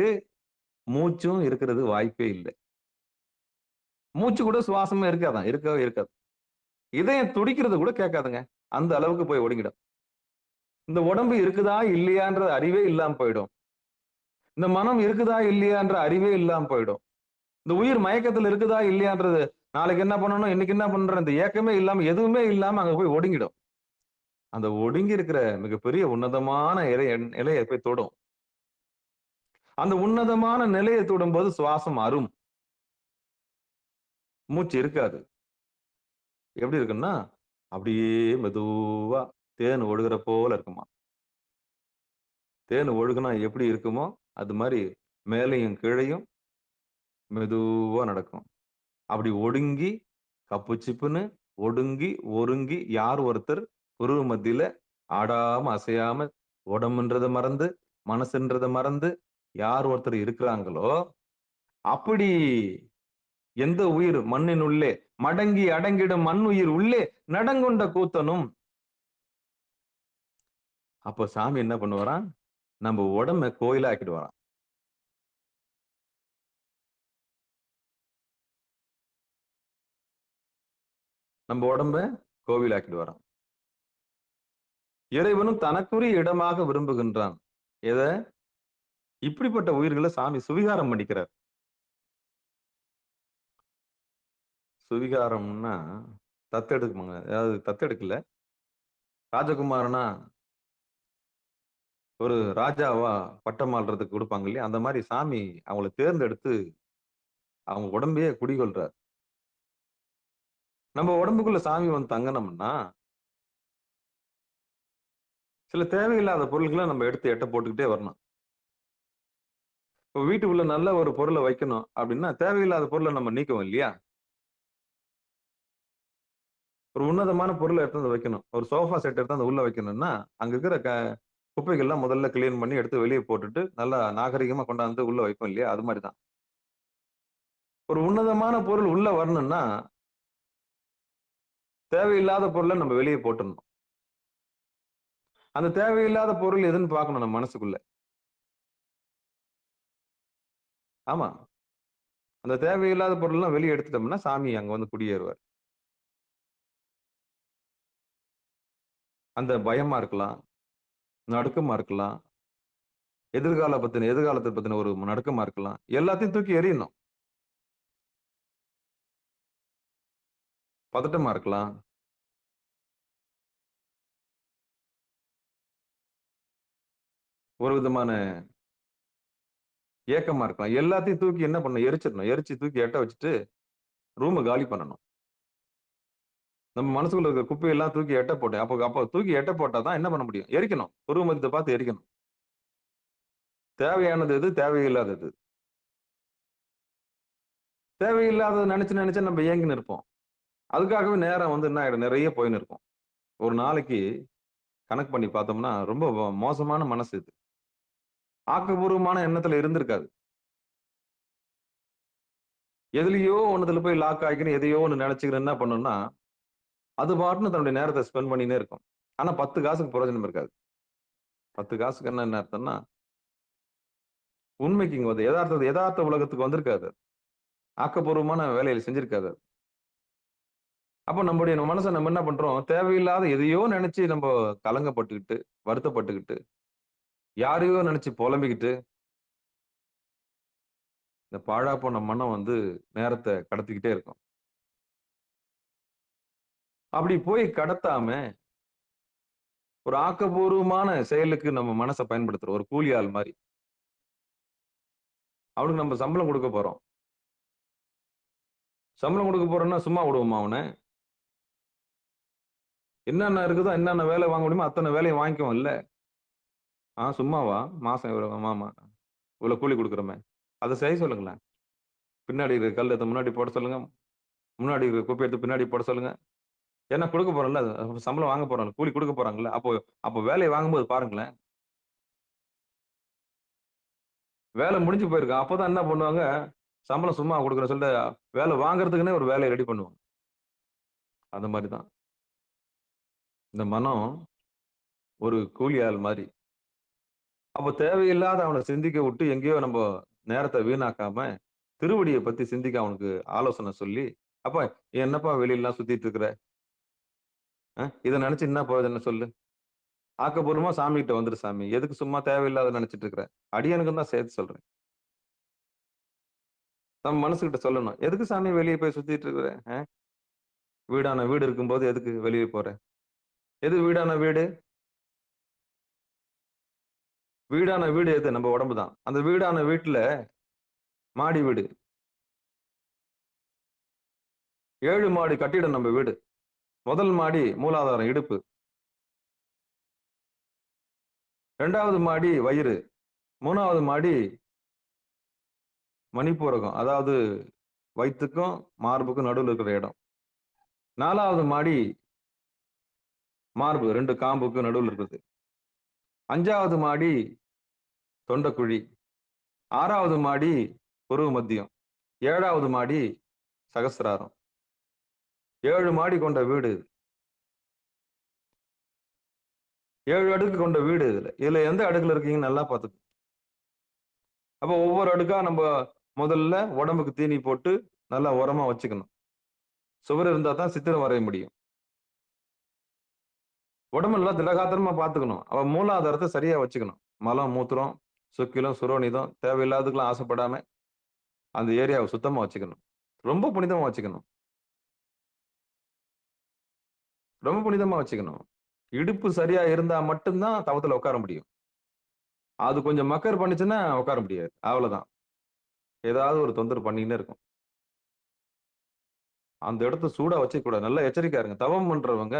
மூச்சும் இருக்கிறது வாய்ப்பே இல்லை. மூச்சு கூட சுவாசமே இருக்காதான். இருக்கவே இருக்காது. இதயம் துடிக்கிறது கூட கேட்காதுங்க. அந்த அளவுக்கு போய் ஒடுங்கிடும். இந்த உடம்பு இருக்குதா இல்லையான்ற அறிவே இல்லாம போயிடும். இந்த மனம் இருக்குதா இல்லையான்ற அறிவே இல்லாம போயிடும். இந்த உயிர் மயக்கத்துல இருக்குதா இல்லையான்றது நாளைக்கு என்ன பண்ணணும், இன்னைக்கு என்ன பண்ற இந்த ஏக்கமே இல்லாம எதுவுமே இல்லாம அங்க போய் ஒடுங்கிடும். அந்த ஒடுங்கி இருக்கிற மிகப்பெரிய உன்னதமான நிலையை போய் தொடும். அந்த உன்னதமான நிலையை தொடும்போது சுவாசம் அரும். மூச்சு இருக்காது. எப்படி இருக்குன்னா அப்படியே மெதுவா தேன் ஒழுகுற போல இருக்குமா. தேன் ஒழுகுனா எப்படி இருக்குமோ அது மாதிரி மேலையும் கீழையும் மெதுவா நடக்கும். அப்படி ஒடுங்கி கப்பு சிப்புன்னு ஒடுங்கி ஒருங்கி யார் ஒருத்தர் புருவ மத்தியில ஆடாம அசையாம உடம்புன்றதை மறந்து மனசுன்றதை மறந்து யார் ஒருத்தர் இருக்கிறாங்களோ அப்படி எந்த உயிர் மண்ணின் உள்ளே மடங்கி அடங்கிடும் மண் உயிர் உள்ளே நடங்கொண்ட கூத்தனும். அப்ப சாமி என்ன பண்ணுவாராம்? நம்ம உடம்ப கோயிலா ஆக்கிடுவாராம். நம்ம உடம்ப கோவில் ஆக்கிடுவாராம். இறைவனும் தனக்குரிய இடமாக விரும்புகின்றான். எத? இப்படிப்பட்ட உயிர்களை சாமி சுவிகாரம் பண்ணிக்கிறார். சுவிகாரம்னா தத்தெடுக்குமாங்க. அதாவது தத்தெடுக்கல. ராஜகுமாரனா ஒரு ராஜாவா பட்டம் ஆள்றதுக்கு கொடுப்பாங்க இல்லையா? அந்த மாதிரி சாமி அவங்கள தேர்ந்தெடுத்து அவங்க உடம்பையே குடிகொள்றார். நம்ம உடம்புக்குள்ள சாமி வந்து தங்கணும்னா சில தேவையில்லாத பொருட்களை நம்ம எடுத்து எட்ட போட்டுக்கிட்டே வரணும். இப்போ வீட்டுக்குள்ள நல்ல ஒரு பொருளை வைக்கணும் அப்படின்னா தேவையில்லாத பொருளை நம்ம நீக்குவோம் இல்லையா? ஒரு உன்னதமான பொருளை எடுத்து வந்து வைக்கணும். ஒரு சோஃபா செட் எடுத்து அந்த உள்ள வைக்கணும்னா அங்க இருக்கிற குப்பைகள்லாம் முதல்ல கிளீன் பண்ணி எடுத்து வெளியே போட்டுட்டு நல்லா நாகரிகமா கொண்டாந்து உள்ள வைப்போம் இல்லையா? அது மாதிரிதான். ஒரு உன்னதமான பொருள் உள்ள வரணும்னா தேவையில்லாத பொருளை நம்ம வெளியே போட்டுடணும். அந்த தேவையில்லாத பொருள் எதுன்னு பார்க்கணும் நம்ம மனசுக்குள்ள. ஆமா. அந்த தேவையில்லாத பொருள்லாம் வெளியே எடுத்துட்டோம்னா சாமி அங்க வந்து குடியேறுவார். அந்த பயமா இருக்கலாம், நடுக்கமா இருக்கலாம், எதிர்காலத்தை பத்தின ஒரு நடுக்கமா இருக்கலாம். எல்லாத்தையும் தூக்கி எறியணும். பதட்டமா இருக்கலாம். ஒரு விதமான ஏக்கமா இருக்கலாம். எல்லாத்தையும் தூக்கி என்ன பண்ணணும்? எரிச்சிடணும். எரிச்சு தூக்கி எட்ட வச்சுட்டு ரூம காலி பண்ணணும். நம்ம மனசுக்குள்ள இருக்க குப்பையெல்லாம் தூக்கி எட்ட போட்டேன். அப்ப தூக்கி எட்ட போட்டா தான் என்ன பண்ண முடியும்? எரிக்கணும். உருவ மதித்த பார்த்து எரிக்கணும். தேவையானது எது? தேவையில்லாதது. தேவையில்லாதத நினைச்சு நம்ம ஏங்கின்னு இருப்போம். அதுக்காகவே நேரம் வந்து என்ன ஆயிடும்? நிறைய போயின்னு இருக்கும். ஒரு நாளைக்கு கணக்கு பண்ணி பார்த்தோம்னா, ரொம்ப மோசமான மனசு இது. ஆக்கப்பூர்வமான எண்ணத்துல இருந்திருக்காது. எதுலயோ ஒண்ணுத்துல போய் லாக் ஆகிக்கின்னு எதையோ ஒண்ணு நினைச்சுக்கின்னு என்ன பண்ணும்னா, அது பாட்டுன்னு தன்னுடைய நேரத்த ஸ்பெண்ட் பண்ணினே இருக்கும். ஆனா 10 காசுக்கு பிரயோஜனம் இருக்காது. 10 காசுக்கு என்ன அர்த்தம்னா, உண்மைக்கு இங்க வந்து எதார்த்த உலகத்துக்கு வந்திருக்காது. ஆக்கப்பூர்வமான வேலைகள் செஞ்சிருக்காது. அப்ப நம்முடைய மனச நம்ம என்ன பண்றோம்? தேவையில்லாத எதையோ நினைச்சு நம்ம கலங்கப்பட்டுக்கிட்டு, வருத்தப்பட்டுக்கிட்டு, யாரையோ நினைச்சு புலம்பிக்கிட்டு, இந்த பாழா போன மனம் வந்து நேரத்த கடத்திக்கிட்டே இருக்கும். அப்படி போய் கடத்தாம, ஒரு ஆக்கப்பூர்வமான செயலுக்கு நம்ம மனச பயன்படுத்துறோம். ஒரு கூலி ஆள் மாரி. அவனுக்கு நம்ம சம்பளம் குடுக்க போறோம். சம்பளம் குடுக்க போறோம்னா சும்மா விடுவோமா அவன? என்னென்ன இருக்குதோ, என்னென்ன வேலை வாங்க முடியுமோ அத்தன வேலையும் வாங்கிக்குவோம் இல்ல? சும்மாவா? மாசம் இவ்வளவு ஆமா. இவ்வளவு கூலி குடுக்குறோமே. அத செய்ய சொல்லுங்களேன். பின்னாடி இருக்கிற கல் எடுத்து முன்னாடி போட சொல்லுங்க. முன்னாடி இருக்கிற குப்பைய எடுத்து பின்னாடி போட சொல்லுங்க. ஏன்னா குடுக்க போறோம்ல. சம்பளம் வாங்க போறோம்ல. கூலி குடுக்க போறாங்கல்ல. அப்போ வேலைய வாங்கும்போது பாருங்களேன். வேலை முடிஞ்சு போயிருக்கும். அப்பதான் என்ன பண்ணுவாங்க? சம்பளம் சும்மா குடுக்குறேன்னு சொல்லிட்டு வேலை வாங்குறதுக்குன்னே ஒரு வேலைய ரெடி பண்ணுவாங்க. அந்த மாரி தான். இந்த மனம் ஒரு கூலி ஆள் மாரி. அப்ப தேவையில்லாத அவன சிந்திக்க விட்டு எங்கேயோ நம்ம நேரத்த வீணாக்காம, திருவடிய பத்தி சிந்திக்க அவனுக்கு ஆலோசனை சொல்லி, "அப்பா என்னப்பா வெளிலலாம் சுத்திட்டு இருக்கிற? இத நினைச்சு என்ன பிரயோஜனம் சொல்லு? ஆக்கப்பூர்வமா சாமிகிட்ட வந்துரு சாமி. எதுக்கு சும்மா தேவையில்லாத நினைச்சிட்டு இருக்கிற?" அடியேனுக்கும் தான் சேர்த்து சொல்றேன். நம்ம மனசுகிட்ட சொல்லணும். "எதுக்கு சாமி வெளிய போய் சுத்திட்டு இருக்கிற? வீடான வீடு இருக்கும்போது எதுக்கு வெளிய போற? எது வீடான வீடு? வீடான வீடு எது? நம்ம உடம்பு தான். அந்த வீடான வீட்ல மாடி வீடு. 7 மாடி கட்டிடம் நம்ம வீடு. முதல் மாடி மூலாதாரம் இடுப்பு. 2வது மாடி வயிறு. 3வது மாடி மணிப்பூரகம். அதாவது வயித்துக்கும், மார்புக்கும் நடுவுல இருக்கிற இடம். 4வது மாடி மார்பு 2 காம்புக்கு நடுவுல இருக்குது. 5வது மாடி தொண்டைக்குழி. 6வது மாடி புருவ மத்தியம். 7வது மாடி சகஸ்ராரம். 7 மாடி கொண்ட வீடு. 7 அடுக்கு கொண்ட வீடு இதுல. இதுல எந்த அடுக்குல இருக்கீங்கன்னு நல்லா பாத்துக்கோங்க. அப்ப ஒவ்வொரு அடுக்கா நம்ம முதல்ல உடம்புக்கு தீனி போட்டு நல்லா உரமா வச்சுக்கணும். சுவர் இருந்தா தான் சித்திரம் வரைய முடியும். உடம்பு நல்லா திடகாத்திரமா பாத்துக்கணும். அவ மூலாதாரத்தை சரியா வச்சுக்கணும். மலம், மூத்திரம், சுக்கிலம், சுரோனிதம் தேவையில்லாததுக்கெல்லாம் ஆசைப்படாம அந்த ஏரியாவை சுத்தமா வச்சுக்கணும். ரொம்ப புனிதமா வச்சுக்கணும். ரொம்ப புனிதமா வச்சுக்கணும். இடுப்பு சரியா இருந்தா மட்டும்தான் தவத்துல உட்கார முடியும். அது கொஞ்சம் மக்கர் பண்ணுச்சுன்னா உட்கார முடியாது. அவ்வளவுதான். ஏதாவது ஒரு தொந்தரவு பண்ணிக்கிட்டே இருக்கும். அந்த இடத்த சூடா வச்சுக்க கூடாது. நல்லா எச்சரிக்கையா இருங்க. தவம் பண்றவங்க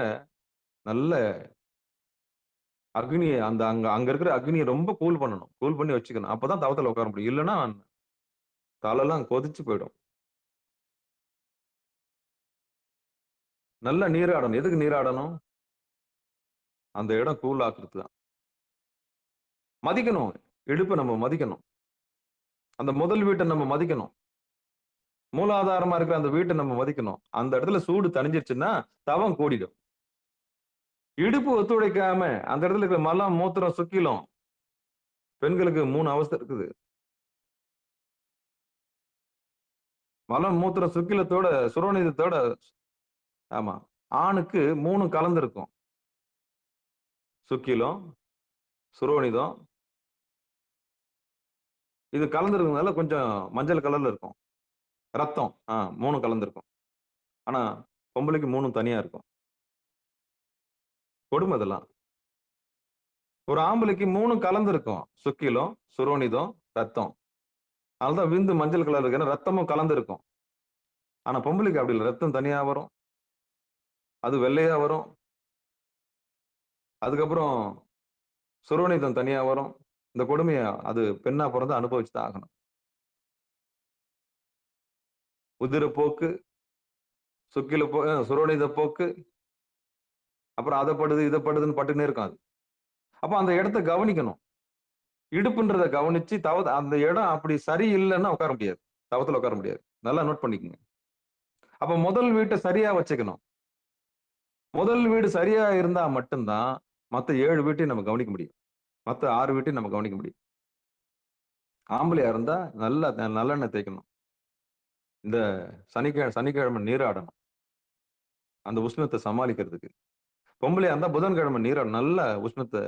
நல்ல அக்னிய அந்த அங்க அங்க இருக்கிற அக்னிய ரொம்ப கூல் பண்ணணும். கூல் பண்ணி வச்சுக்கணும். அப்பதான் தவத்துல உட்கார முடியும். இல்லன்னா தலைலாம் கொதிச்சு போயிடும். நல்லா நீராடணும். எதுக்கு நீராடணும்? அந்த இடம் கூல் ஆக்குறதுக்கு தான். மதிக்கணும். இடுப்ப நம்ம மதிக்கணும். அந்த முதல் வீட்ட நம்ம மதிக்கணும். மூலாதாரமா இருக்கிற அந்த வீட்ட நம்ம மதிக்கணும். அந்த இடத்துல சூடு தணிஞ்சிருச்சுன்னா தவம் கூடிடும். இடுப்பு ஒத்துழைக்காம அந்த இடத்துல இருக்கிற மலம், மூத்திரம், சுக்கிலம் பெண்களுக்கு 3 அவஸ்தை இருக்குது. மலம், மூத்திரம், சுக்கிலத்தோட சுரோனிதத்தோட ஆமா. ஆணுக்கு 3 கலந்திருக்கும். சுக்கிலம், சுரோனிதம். இது கலந்திருக்கிறதுனால கொஞ்சம் மஞ்சள் கலர்ல இருக்கும். ரத்தம் 3 கலந்திருக்கும். ஆனா பொம்பளைக்கு 3 தனியா இருக்கும். கொடுமை இதெல்லாம். ஒரு ஆம்பளைக்கு 3 கலந்திருக்கும். சுக்கிலம், சுரோனிதம், ரத்தம். அதனாலதான் விந்து மஞ்சள் கலர் இருக்கு, ஏன்னா ரத்தமும் கலந்து இருக்கும். ஆனா பொம்பளைக்கு அப்படி இல்லை, ரத்தம் தனியா வரும், அது வெள்ளையா வரும், அதுக்கப்புறம் சுரோனிதம் தனியா வரும். இந்த கொடுமையை அது பெண்ணா பிறந்து அனுபவிச்சுதான் ஆகணும். உதிரப்போக்கு, சுரோனித போக்கு, அப்புறம் அதை படுது இதை படுதுன்னு பட்டுனே இருக்கும் அது. அப்ப அந்த இடத்த கவனிக்கணும். இடுப்புன்றதை கவனிச்சு அந்த இடம் அப்படி சரியில்லைன்னா உட்கார முடியாது, தவத்துல உட்கார முடியாது. நல்லா நோட் பண்ணிக்கோங்க. அப்ப முதல் வீட்டை சரியா வச்சுக்கணும். முதல் வீடு சரியா இருந்தா மட்டும்தான் மத்த 7 வீட்டையும் நம்ம கவனிக்க முடியும், மத்த 6 வீட்டையும் நம்ம கவனிக்க முடியும். ஆம்பளையா இருந்தா நல்லா நல்லெண்ணெய் தேய்க்கணும். இந்த சனிக்கிழமை நீராடணும், அந்த உஷ்ணத்தை சமாளிக்கிறதுக்கு. பொம்பளையா இருந்தா புதன்கிழமை நீராடணும், நல்ல உஷ்ணத்தை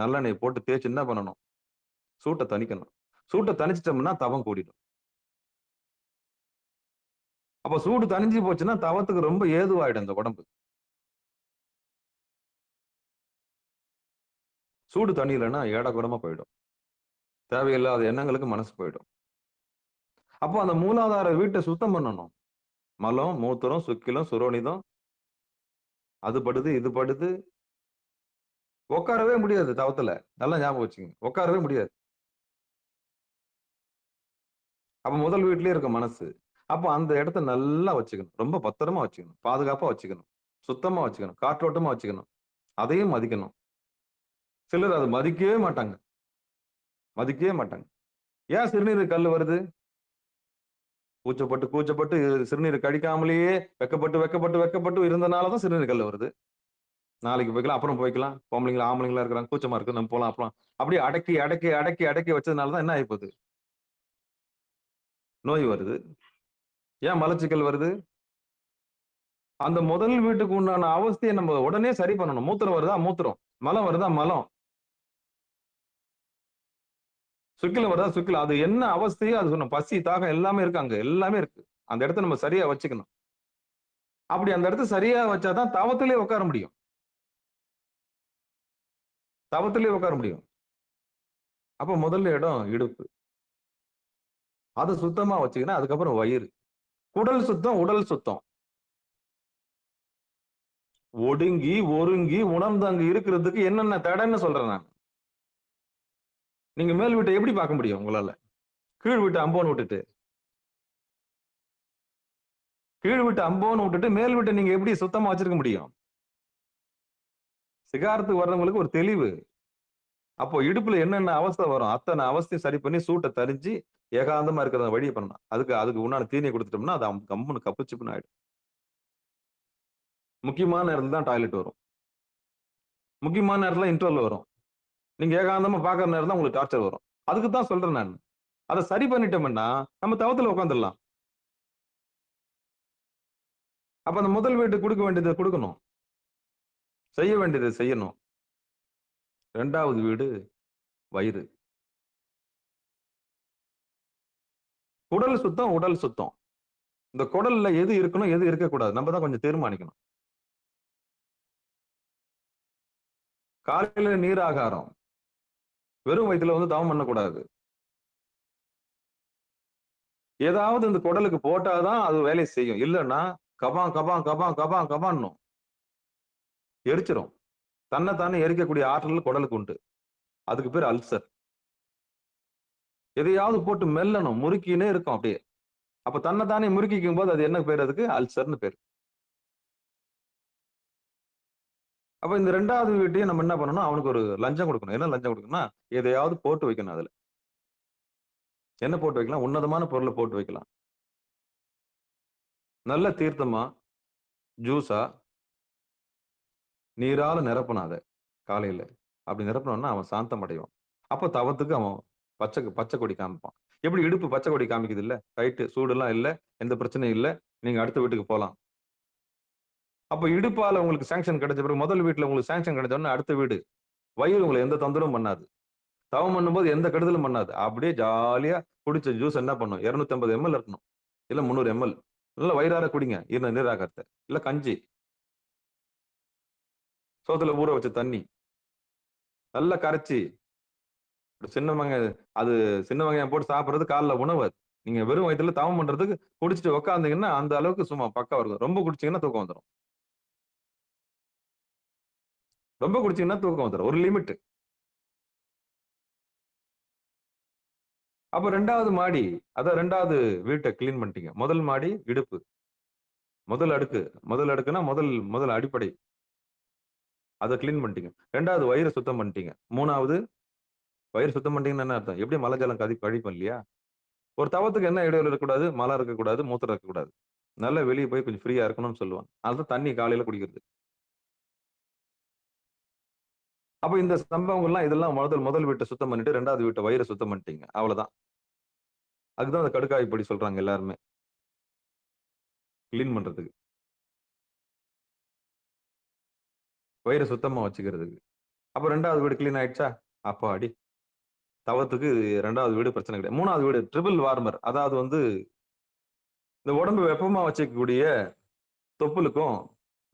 நல்லெண்ணெயை போட்டு தேய்ச்சி என்ன பண்ணணும், சூட்டை தணிக்கணும். சூட்டை தணிச்சிட்டோம்னா தவம் கூடிடும். அப்ப சூடு தணிஞ்சு போச்சுன்னா தவத்துக்கு ரொம்ப ஏதுவாயிடும் இந்த உடம்பு. சூடு தண்ணியிலன்னா ஏடகுடமா போயிடும், தேவையில்லாத எண்ணங்களுக்கு மனசு போயிடும். அப்போ அந்த மூலாதார வீட்டை சுத்தம் பண்ணணும். மலம், மூத்திரம், சுக்கிலம், சுரோனிதம், அது படுது இது படுது, உட்காரவே முடியாது தவத்துல. நல்லா ஞாபகம் வச்சுங்க, உட்காரவே முடியாது. அப்ப முதல் வீட்லயே இருக்க மனசு. அப்போ அந்த இடத்த நல்லா வச்சுக்கணும், ரொம்ப பத்திரமா வச்சுக்கணும், பாதுகாப்பா வச்சுக்கணும், சுத்தமா வச்சுக்கணும், காற்றோட்டமா வச்சுக்கணும், அதையும் மதிக்கணும். சிலர் அதை மதிக்கவே மாட்டாங்க, மதிக்கவே மாட்டாங்க. ஏன் சிறுநீர் கல் வருது? கூச்சப்பட்டு சிறுநீர் கழிக்காமலேயே வெக்கப்பட்டு இருந்தனாலதான் சிறுநீர் கல் வருது. நாளைக்கு போய்க்கலாம், அப்புறம் போய்க்கலாம், பொம்பளைங்களா ஆம்பளைங்களா இருக்கிறாங்க, கூச்சமா இருக்கு, நம்ம போலாம் அப்புறம், அப்படியே அடக்கி வச்சதுனாலதான் என்ன ஆயிப்போகுது, நோய் வருது. ஏன் மலச்சிக்கல் வருது? அந்த முதல் வீட்டுக்கு உண்டான அவஸ்தையை நம்ம உடனே சரி பண்ணணும். மூத்திரம் வருதா மூத்திரம், மலம் வருதா மலம், சுக்கிலம் வருதா சுக்கிலம், அது என்ன அவஸ்தையோ அது சொன்ன, பசி தாகம் எல்லாமே இருக்கு, அங்க எல்லாமே இருக்கு. அந்த இடத்த நம்ம சரியா வச்சுக்கணும். அப்படி அந்த இடத்த சரியா வச்சாதான் தவத்திலே உட்கார முடியும், தவத்திலே உட்கார முடியும். அப்ப முதல்ல இடம் இடுப்பு, அதை சுத்தமா வச்சுக்கணும். அதுக்கப்புறம் வயிறு, குடல் சுத்தம், உடல் சுத்தம். ஒடுங்கி ஒருங்கி உணர்ந்து அங்க இருக்கிறதுக்கு என்னென்ன தடைன்னு சொல்றேன் நான். நீங்க மேல் வீட்டை எப்படி பார்க்க முடியும் உங்களால? கீழ் வீட்டை அம்போன்னு விட்டுட்டு மேல் வீட்டை நீங்க எப்படி சுத்தமா வச்சிருக்க முடியும்? சிகாரத்துக்கு வர்றவங்களுக்கு ஒரு தெளிவு. அப்போ இடுப்புல என்னென்ன அவஸ்தை வரும், அத்தனை அவஸ்தையும் சரி பண்ணி சூட்டை தரிஞ்சு ஏகாந்தமா இருக்கிறத வழியை பண்ணணும். அதுக்கு உண்டான தீனியை கொடுத்துட்டோம்னா அது கம்முன்னு கப்புச்சுப்புன்னு ஆயிடும். முக்கியமான நேரத்துல தான் டாய்லெட் வரும், முக்கியமான நேரத்துல இன்டர்வல் வரும், நீங்க ஏகாந்தமா பாக்குற நேரம் தான் உங்களுக்கு டார்ச்சர் வரும். அதுக்கு தான் சொல்றேன் நான். அதை சரி பண்ணிட்டோம்னா நம்ம தவத்துல உட்காந்துடலாம். அப்ப அந்த முதல் வீட்டுக்கு கொடுக்க வேண்டியதை கொடுக்கணும், செய்ய வேண்டியதை செய்யணும். 2வது வீடு வயிறு, குடல் சுத்தம், உடல் சுத்தம். இந்த குடல்ல எது இருக்கணும் எது இருக்கக்கூடாது நம்ம தான் கொஞ்சம் தீர்மானிக்கணும். காலையில நீர் ஆகாரம், வெறும் வயிற்றுல தவம் பண்ணக்கூடாது. ஏதாவது இந்த குடலுக்கு போட்டாதான் அது வேலையை செய்யும், இல்லைன்னா கபான்னும் எரிச்சிரும். தன்னைத்தானே எரிக்கக்கூடிய ஆற்றல் குடலுக்கு உண்டு, அதுக்கு பேர் அல்சர். எதையாவது போட்டு மெல்லணும், முறுக்கினே இருக்கும் அப்படியே. அப்ப தன்னைத்தானே முறுக்கிக்கும் போது அது என்ன பேர்? அதுக்கு அல்சர்னு பேர். அப்ப இந்த 2வது வீட்டையும் நம்ம என்ன பண்ணணும், அவனுக்கு ஒரு லஞ்சம் கொடுக்கணும். என்ன லஞ்சம் கொடுக்கணும்னா, எதையாவது போட்டு வைக்கணும். அதுல என்ன போட்டு வைக்கலாம்? உன்னதமான பொருளை போட்டு வைக்கலாம். நல்ல தீர்த்தமா, ஜூஸா, நீரால நிரப்பணும். அதை காலையில அப்படி நிரப்பணும்னா அவன் சாந்தம் அடைவான். அப்ப தவத்துக்கு அவன் பச்சை கொடி காமிப்பான். எப்படி இடுப்பு பச்சை கொடி காமிக்குது இல்ல, ரைட்டு, சூடுலாம் இல்ல, எந்த பிரச்சனையும் இல்ல, நீங்க அடுத்த வீட்டுக்கு போலாம். அப்ப இடுப்பால உங்களுக்கு சாங்ஷன் கிடைச்ச பிறகு, முதல் வீட்டுல உங்களுக்கு சாங்ஷன் கிடைச்ச உடனே அடுத்த வீடு வயிறு உங்களை எந்த தொந்தரவும் பண்ணாது, தவம் பண்ணும்போது எந்த கெடுதலும் பண்ணாது. அப்படியே ஜாலியா குடிச்ச ஜூஸ் என்ன பண்ணும், 250 ml இருக்கணும், இல்ல 300 ml. நல்ல வயிறார குடிங்க, நீராகாரத்தை. இல்ல கஞ்சி, சோத்துல ஊற வச்ச தண்ணி நல்லா கரைச்சி சின்ன வெங்காயம் அது சின்ன வெங்காயம் போட்டு சாப்பிடுறது காலைல உணவு அது. நீங்க வெறும் வயித்துல தவம் பண்றதுக்கு குடிச்சிட்டு உட்கார்ந்தீங்கன்னா அந்த அளவுக்கு சும்மா பக்காவா இருக்கும். ரொம்ப குடிச்சீங்கன்னா தூக்கம் வந்துரும். ரொம்ப குடிச்சீங்கன்னா தூக்கம் வந்துரும். ஒரு லிமிட். அப்ப 2வது மாடி, அதான் 2வது வீட்ட கிளீன் பண்ணிட்டீங்க. முதல் மாடி இடுப்பு. முதல் அடுக்கு. முதல் அடுக்குன்னா முதல் அடிப்படை. அத கிளீன் பண்ணிட்டீங்க. 2வது வயிற சுத்தம் பண்ணிட்டீங்க. 3வது வயிறு சுத்தம் பண்ணிட்டீங்கன்னா என்ன அர்த்தம்? எப்படியும் மல ஜலம் கழிப்போம் இல்லையா? ஒரு தவத்துக்கு என்ன இடைவெளி இருக்கக்கூடாது? மலம் இருக்கக்கூடாது, மூத்திரம் இருக்கக்கூடாது. நல்லா வெளிய போய் கொஞ்சம் ஃப்ரீயா இருக்கணும்னு சொல்லுவாங்க. அதுதான் தண்ணி காலையில குடிக்கிறது. அப்ப இந்த சம்பவங்கள்லாம் இதெல்லாம் முதல் வீட்ட சுத்தம் பண்ணிட்டு 2வது வீட்ட வயிற சுத்தம் பண்ணிட்டீங்க. அவ்வளவுதான். அதுக்கு தான் அந்த கடுக்காய் பொடி சொல்றாங்க எல்லாருமே. கிளீன் பண்றதுக்கு. வயிற சுத்தமா வச்சுக்கிறதுக்கு. அப்ப 2வது வீடு கிளீன் ஆயிடுச்சா? அப்பாடி! தவத்துக்கு 2வது வீடு பிரச்சனை கிடையாது. 3வது வீடு ட்ரிபிள் வார்மர். அதாவது வந்து இந்த உடம்பு வெப்பமா வச்சுக்கக்கூடிய தொப்புளுக்கும்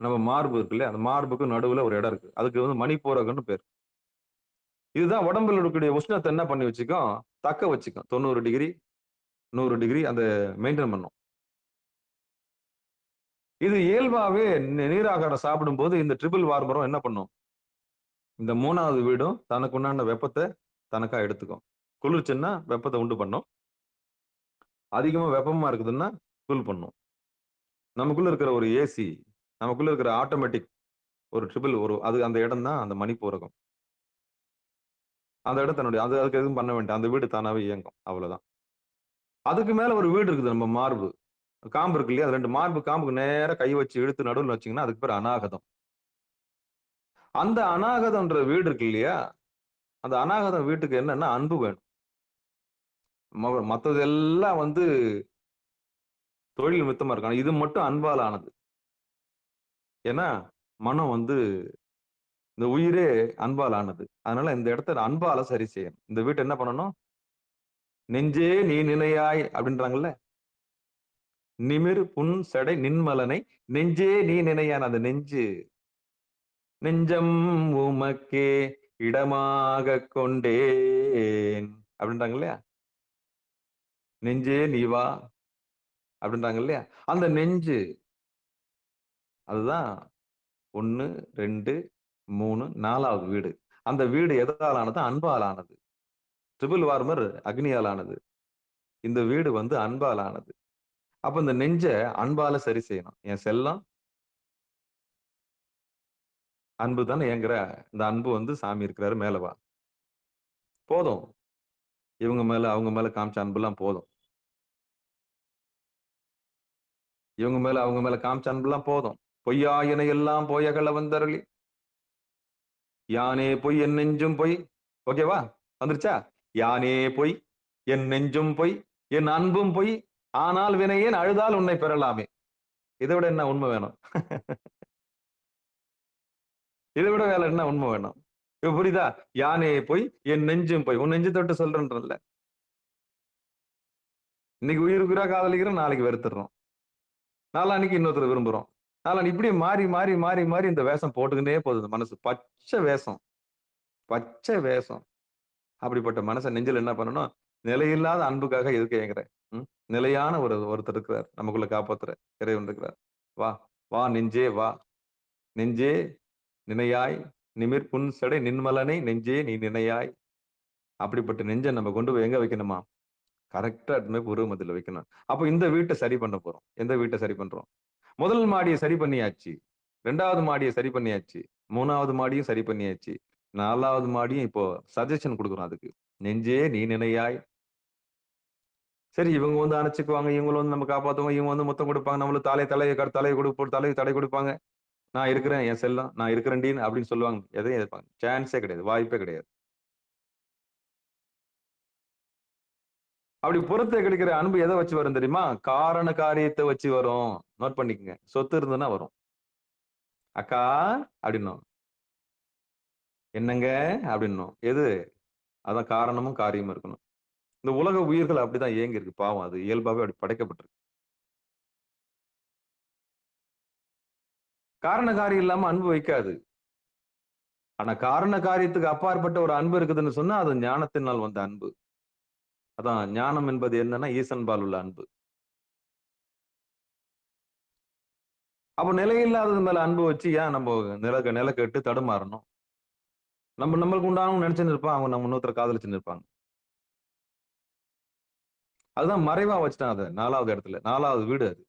நம்ம மார்பு இருக்கு இல்லையா? அந்த மார்புக்கும் நடுவுல ஒரு இடம் இருக்கு. அதுக்கு வந்து மணிப்பூரகம்னு பேரு. இதுதான் உடம்புல இருக்கக்கூடிய உஷ்ணத்த என்ன பண்ணி வச்சுக்கும்? தக்க வச்சுக்கும். 90 டிகிரி, 100 டிகிரி அந்த மெயின்டெயின் பண்ணும். இது இயல்பாவே நீராகாரம் சாப்பிடும்போது இந்த ட்ரிபிள் வார்மரும் என்ன பண்ணும்? இந்த 3வது வீடும் தனக்கு உண்டான வெப்பத்த தனக்கா எடுத்துக்கும். குளிர்ச்சுன்னா வெப்பத்த உண்டு பண்ணும். அதிகமா வெப்பமா இருக்குதுன்னா கூல் பண்ணும். நமக்குள்ள இருக்கிற ஒரு ஏசி, நமக்குள்ள இருக்கிற ஆட்டோமேட்டிக் ஒரு ட்ரிபிள் அது அந்த இடம் தான் அந்த மணிப்பூரகம். அந்த இடம் அதுக்கு எதுவும் பண்ண வேண்டாம். அந்த வீடு தானாவே இயங்கும். அவ்வளவுதான். அதுக்கு மேல ஒரு வீடு இருக்குது நம்ம மார்பு. காம்பு இருக்கு இல்லையா? அது 2 மார்பு காம்புக்கு நேரா கை வச்சு இழுத்து நடுவுல வச்சீங்கன்னா, அதுக்கு பேரு அநாகதம். அந்த அநாகதம்ன்ற வீடு இருக்கு இல்லையா? அந்த அநாகதம் வீட்டுக்கு என்னன்னா அன்பு வேணும். மத்ததெல்லாம் வந்து தொழில் நிமித்தமா இருக்கும். ஆனா இது மட்டும் அன்பால ஆனது. ஏன்னா, மனம் வந்து இந்த உயிரே அன்பால் ஆனது. அதனால இந்த இடத்த அன்பால சரி செய்யணும். இந்த வீட்ட என்ன பண்ணணும்? நெஞ்சே நீ நினையாய் அப்படின்றாங்கல்ல. நிமிர் புன் சடை நின்மலனை நெஞ்சே நீ நினையான் அந்த நெஞ்சு. நெஞ்சம் உமக்கே இடமாக கொண்டேன் அப்படின்றாங்க இல்லையா? நெஞ்சே நீ வா அப்படின்றாங்க இல்லையா? அந்த நெஞ்சு அதுதான் 1, 2, 3, 4வது வீடு. அந்த வீடு எதால் ஆனது? அன்பால் ஆனது. ட்ரிபிள் வார்மர் அக்னியால் ஆனது. இந்த வீடு வந்து அன்பால் ஆனது. அப்ப இந்த நெஞ்ச அன்பால சரி செய்யணும். என் செல்லம் அன்பு தானே ஏங்குற. இந்த அன்பு வந்து சாமி இருக்கிறாரு மேல வா. போதும். இவங்க மேல, அவங்க மேல காமிச்ச அன்புலாம் போதும். இவங்க மேல, அவங்க மேல காமிச்ச அன்புலாம் போதும். பொய்யாயின எல்லாம் போயகல வந்தருளி. யானே பொய் என் நெஞ்சும் பொய். ஓகேவா? வந்துருச்சா? யானே பொய் என் நெஞ்சும் பொய் என் அன்பும் பொய் ஆனால் வினையேன் அழுதால் உன்னை பெறலாமே. இதை விட என்ன உண்மை வேணும்? இதை விட வேலை என்ன உண்மை வேணும்? இப்ப புரியுதா? யானே பொய் என் நெஞ்சும் பொய். உன் நெஞ்சு தொட்டு சொல்றேன்றல்ல. இன்னைக்கு உயிருக்குறா காதலிக்கிறோம், நாளைக்கு வெறுத்துடுறோம். நாளான்னைக்கு இன்னொருத்தர் விரும்புறோம். நாளான்னைக்கு இப்படியே மாறி மாறி மாறி மாறி இந்த வேஷம் போட்டுக்கிட்டே போகுது இந்த மனசு. பச்சை வேஷம். பச்சை வேஷம். அப்படிப்பட்ட மனசை நெஞ்சில் என்ன பண்ணணும்? நிலையில்லாத அன்புக்காக எதுக்கு ஏங்குற? நிலையான ஒருத்தர் இருக்கிறார். நமக்குள்ள காப்பாத்துற இறைவன் இருக்கிறார். வா வா நெஞ்சே வா. நெஞ்சே நினையாய் நிமிர் புன் சடை நின்மலனை நெஞ்சே நீ நினையாய். அப்படிப்பட்ட நெஞ்சை நம்ம கொண்டு போய் எங்க வைக்கணுமா? கரெக்டா எடுத்துன்னு போய் உருவமத்தில வைக்கணும். அப்ப இந்த வீட்டை சரி பண்ண போறோம். எந்த வீட்டை சரி பண்றோம்? முதல் மாடியை சரி பண்ணியாச்சு. 2வது மாடியை சரி பண்ணியாச்சு. 3வது மாடியும் சரி பண்ணியாச்சு. 4வது மாடியும் இப்போ சஜஷன் குடுக்குறோம் அதுக்கு. நெஞ்சே நீ நினையாய். சரி இவங்க வந்து அணைச்சுக்குவாங்க. இவங்களும் வந்து நம்ம காப்பாத்துவாங்க. இவங்க வந்து முத்தம் கொடுப்பாங்க. நம்மளும் தலையை தடை கொடுப்பாங்க. நான் இருக்கிறேன் என் செல்லம். நான் இருக்கிறேன்டின்னு அப்படின்னு சொல்லுவாங்க. எதையும் எதிர்ப்பாங்க. சான்ஸே கிடையாது. வாய்ப்பே கிடையாது. அப்படி புறத்தை கிடைக்கிற அன்பு எதை வச்சு வரும் தெரியுமா? காரண காரியத்தை வச்சு வரும். நோட் பண்ணிக்கங்க. சொத்து இருந்ததுன்னா வரும். அக்கா அப்படின்னும். என்னங்க அப்படின்னும். எது? அதான் காரணமும் காரியமும் இருக்கணும். இந்த உலக உயிர்கள் அப்படிதான் ஏங்கி இருக்கு. பாவம் அது இயல்பாவே அப்படி படைக்கப்பட்டிருக்கு. காரண காரியம் இல்லாம அன்பு வைக்காது. ஆனா காரண காரியத்துக்கு அப்பாற்பட்ட ஒரு அன்பு இருக்குதுன்னு சொன்னா அது ஞானத்தினால் வந்த அன்பு. அதான் ஞானம் என்பது என்னன்னா ஈசன்பால் உள்ள அன்பு. அப்ப நிலையில்லாதது மேல அன்பு வச்சு ஏன் நம்ம நில கெட்டு தடுமாறணும்? நம்மளுக்கு உண்டானவங்க நினைச்சுன்னு இருப்பான், அவங்க நம்ம இன்னொருத்தர காதலிச்சுன்னு இருப்பாங்க. அதுதான் மறைவா வச்சுட்டான் அத 4வது இடத்துல. 4வது வீடு அது.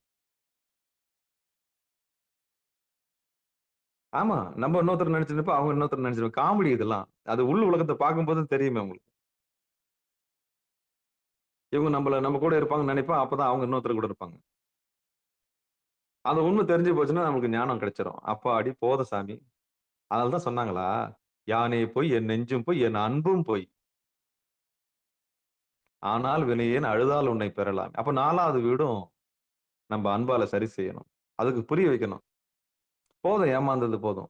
ஆமா. நம்ம இன்னொருத்தர் நினைச்சுட்டு இருப்போம், அவங்க இன்னொருத்தர் நினைச்சிருப்பாங்க. காமெடி இதெல்லாம். அது உள் உலகத்த பார்க்கும்போது தெரியுமே உங்களுக்கு. இவங்க நம்ம கூட இருப்பாங்கன்னு நினைப்போம். அப்பதான் அவங்க இன்னொருத்தர் கூட இருப்பாங்க. அந்த உண்மை தெரிஞ்சு போச்சுன்னா நமக்கு ஞானம் கிடைச்சிரும். அப்பாடி போதும் சாமி. அதனால தான் சொன்னாங்களா, யானே போய் என் நெஞ்சும் போய் என் அன்பும் போய். ஆனால் வினையேன் அழுதால் உன்னை பெறலாம். அப்ப 4வது வீடும் நம்ம அன்பால சரி செய்யணும். அதுக்கு புரிய வைக்கணும். போதும் ஏமாந்தது போதும்.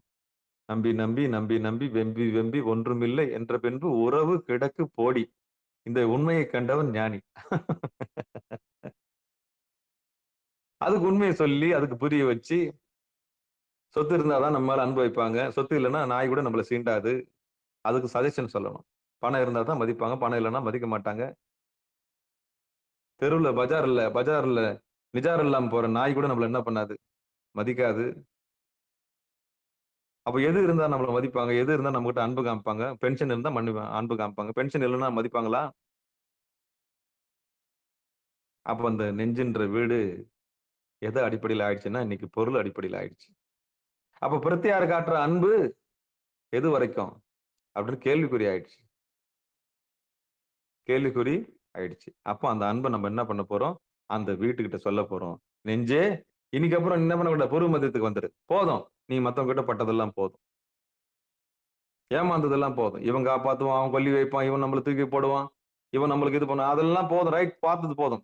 நம்பி நம்பி நம்பி நம்பி வெம்பி வெம்பி ஒன்றுமில்லை என்ற பின்பு உறவு கிடக்கு போடி. இந்த உண்மையை கண்டவன் ஞானி. அதுக்கு உண்மையை சொல்லி அதுக்கு புரிய வச்சு சொத்து இருந்தாதான் நம்ம மேல அன்பு வைப்பாங்க. சொத்து இல்லைன்னா நாய் கூட நம்மள சீண்டாது. அதுக்கு சஜஷன் சொல்லணும். பணம் இருந்தா தான் மதிப்பாங்க. பணம் இல்லைன்னா மதிக்க மாட்டாங்க. தெருவுல பஜார்ல நிஜார் இல்லாம போற நாய் கூட நம்மள என்ன பண்ணாது? மதிக்காது. அப்ப எது இருந்தா நம்மள மதிப்பாங்க? எது இருந்தா நம்மகிட்ட அன்பு காமிப்பாங்க? பென்ஷன் இருந்தா அன்பு காமிப்பாங்க. பென்ஷன் இல்லைன்னா மதிப்பாங்களா? அப்ப அந்த நெஞ்சுன்ற வீடு எது அடிப்படையில ஆயிடுச்சுன்னா, இன்னைக்கு பொருள் அடிப்படையில ஆயிடுச்சு. அப்ப பிரத்தியார் காட்டுற அன்பு எது வரைக்கும்? அப்படின்னு கேள்விக்குறி ஆயிடுச்சு. கேள்விக்குறி ஆயிடுச்சு. அப்ப அந்த அன்பை நம்ம என்ன பண்ண போறோம்? அந்த வீட்டுக்கிட்ட சொல்ல போறோம். நெஞ்சே, இன்னைக்கு அப்புறம் என்ன பண்ணக்கூடாது? பொறுமை மதியத்துக்கு வந்துரு. போதும். நீ மத்தவங்க கிட்ட பட்டதெல்லாம் போதும். ஏமாந்ததெல்லாம் போதும். இவன் காப்பாத்துவான், அவன் கொல்லி வைப்பான், இவன் நம்மள தூக்கி போடுவான், இவன் நம்மளுக்கு இது பண்ணுவான். அதெல்லாம் போதும். ரைட், பார்த்தது போதும்.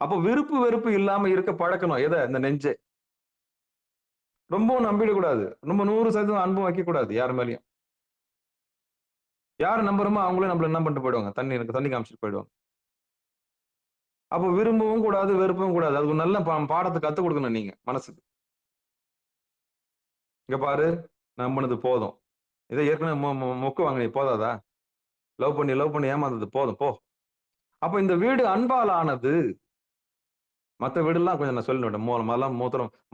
அப்போ விருப்பு வெறுப்பு இல்லாம இருக்க பழக்கணும். எத? இந்த நெஞ்சே. ரொம்பவும் நம்பிடக்கூடாது. ரொம்ப 100% அன்பும் வைக்க கூடாது யார் மேலயும். யார நம்புறோமோ அவங்களே நம்மள என்ன பண்ணிட்டு போயிடுவாங்க? எனக்கு தண்ணி காமிச்சிட்டு போயிடுவாங்க. அப்போ விரும்பவும் கூடாது, வெறுக்கவும் கூடாது. அது ஒரு நல்ல பாடத்தை கத்துக் கொடுக்கணும் நீங்க மனசுக்கு. இங்க பாரு, நம்பினது போதும். இதை ஏற்கனவே மொக்கு வாங்கினீ போதாதா? லவ் பண்ணி ஏமாந்தது போதும் போ. அப்ப இந்த வீடு அன்பால் ஆனது. மத்த வீடெல்லாம் கொஞ்சம் நான் சொல்லணும்.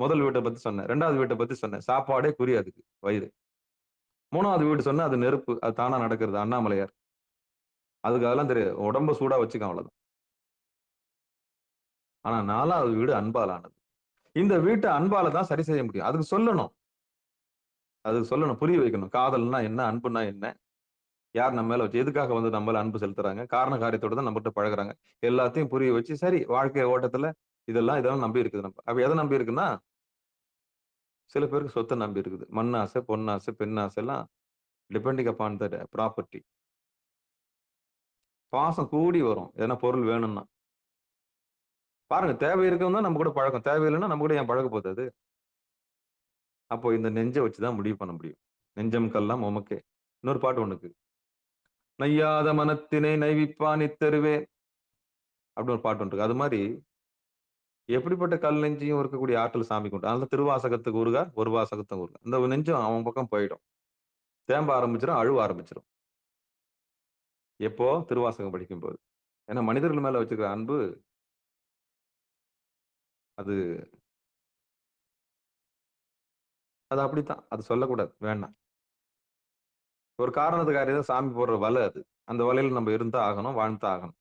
முதல் வீட்டை பத்தி சொன்னேன். 2வது வீட்டை பத்தி சொன்னேன். சாப்பாடே குறி அதுக்கு வயிறு. 3வது வீடு சொன்னா அது நெருப்பு. அது தானா நடக்கிறது. அண்ணாமலையார். அதுக்கு அதெல்லாம் தெரியாது. உடம்ப சூடா வச்சுக்க அவ்வளவுதான். ஆனா 4வது வீடு அன்பால் ஆனது. இந்த வீட்டை அன்பால தான் சரி செய்ய முடியும். அதுக்கு சொல்லணும். புரிய வைக்கணும். காதல்னா என்ன? அன்புனா என்ன? யார் நம்ம மேல வச்சு எதுக்காக வந்து நம்ம மேல அன்பு செலுத்துறாங்க? காரண காரியத்தோட தான் நம்மகிட்ட பழகுறாங்க. எல்லாத்தையும் புரிய வச்சு, சரி வாழ்க்கை ஓட்டத்துல இதெல்லாம் நம்பி இருக்குது நம்ம. அப்ப எதை நம்பி இருக்குன்னா, சில பேருக்கு சொத்தை நம்பி இருக்குது. மண் ஆசை, பொன்னாசை, பெண் ஆசை எல்லாம் டிபெண்டிங் அப்பான் த ப்ராப்பர்ட்டி. பாசம் கூடி வரும். ஏன்னா பொருள் வேணும்னா. பாருங்க, தேவை இருக்கவும் தான் நம்ம கூட பழக்கம். தேவையில்லைன்னா நம்ம கூட ஏன் பழக போகுது அது? அப்போ இந்த நெஞ்சை வச்சுதான் முடிவு பண்ண முடியும். நெஞ்சம் கல்லாம் உமக்கே. இன்னொரு பாட்டு ஒண்ணுக்கு. நையாத மனத்தினை நைவிப்பான் இத்தருவே அப்படின்னு ஒரு பாட்டு ஒன்று இருக்கு. அது மாதிரி எப்படிப்பட்ட கல் நெஞ்சையும் இருக்கக்கூடிய ஆற்றல் சாமிக்கு உண்டு. அதனால திருவாசகத்துக்கு ஊறுகார், ஒரு வாசகத்துக்கு ஊறுகார். இந்த நெஞ்சம் அவன் பக்கம் போயிடும். தேம்ப ஆரம்பிச்சிடும், அழுவ ஆரம்பிச்சிடும். எப்போ? திருவாசகம் படிக்கும்போது. ஏன்னா மனிதர்கள் மேல வச்சுக்கிற அன்பு அது அது அப்படித்தான். அது சொல்லக்கூடாது. வேண்டாம். ஒரு காரணத்துக்காக தான் சாமி போடுற வலை அது. அந்த வலையில நம்ம இருந்தா ஆகணும், வாழ்ந்தா ஆகணும்.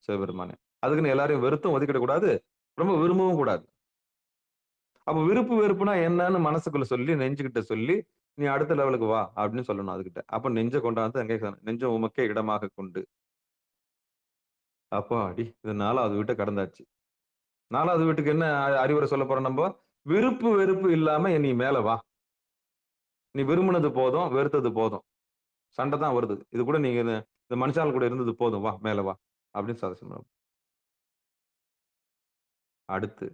சிவபெருமானே. அதுக்குன்னு எல்லாரையும் வெறுத்தும் ஒதுக்கிடக் கூடாது. ரொம்ப விரும்பவும் கூடாது. அப்ப விருப்பு வெறுப்புனா என்னன்னு மனசுக்குள்ள சொல்லி, நெஞ்சுகிட்ட சொல்லி, நீ அடுத்த லெவலுக்கு வா அப்படின்னு சொல்லணும் அதுகிட்ட. அப்ப நெஞ்ச கொண்டாந்து அங்கே நெஞ்சம் உமக்கே இடமாக கொண்டு. அப்பாடி, இது 4வது வீட்டை கடந்தாச்சு. 4வது வீட்டுக்கு என்ன அறிவுரை சொல்ல போறோம் நம்ம? விருப்பு வெறுப்பு இல்லாம நீ மேல வா. நீ விரும்பினது போதும், வெறுத்தது போதும். சண்டை தான் வருது. இது கூட நீங்க இந்த மனுஷால் கூட இருந்தது போதும். வா, மேல வா அப்படின்னு சஜஷன் பண்ணுவோம். அடுத்து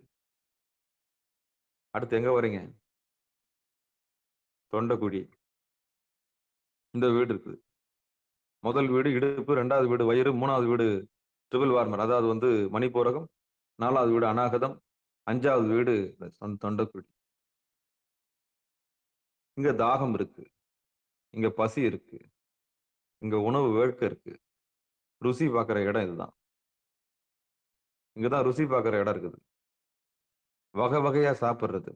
அடுத்து எங்க வரீங்க? தொண்டைக்குழி. இந்த வீடு இருக்குது. முதல் வீடு இடுப்பு, 2வது வீடு வயிறு, 3வது வீடு ட்ரிபிள் வார்மர். அதாவது வந்து மணிப்பூரகம். 4வது வீடு அநாகதம். 5வது வீடு தொண்டைக்குழி. இங்க தாகம் இருக்கு. இங்க பசி இருக்கு, இங்க உணவு வேட்கை இருக்கு. ருசி பார்க்கிற இடம் இதுதான். இங்கதான் ருசி பார்க்கிற இடம் இருக்குது. வகை வகையா சாப்பிடுறது.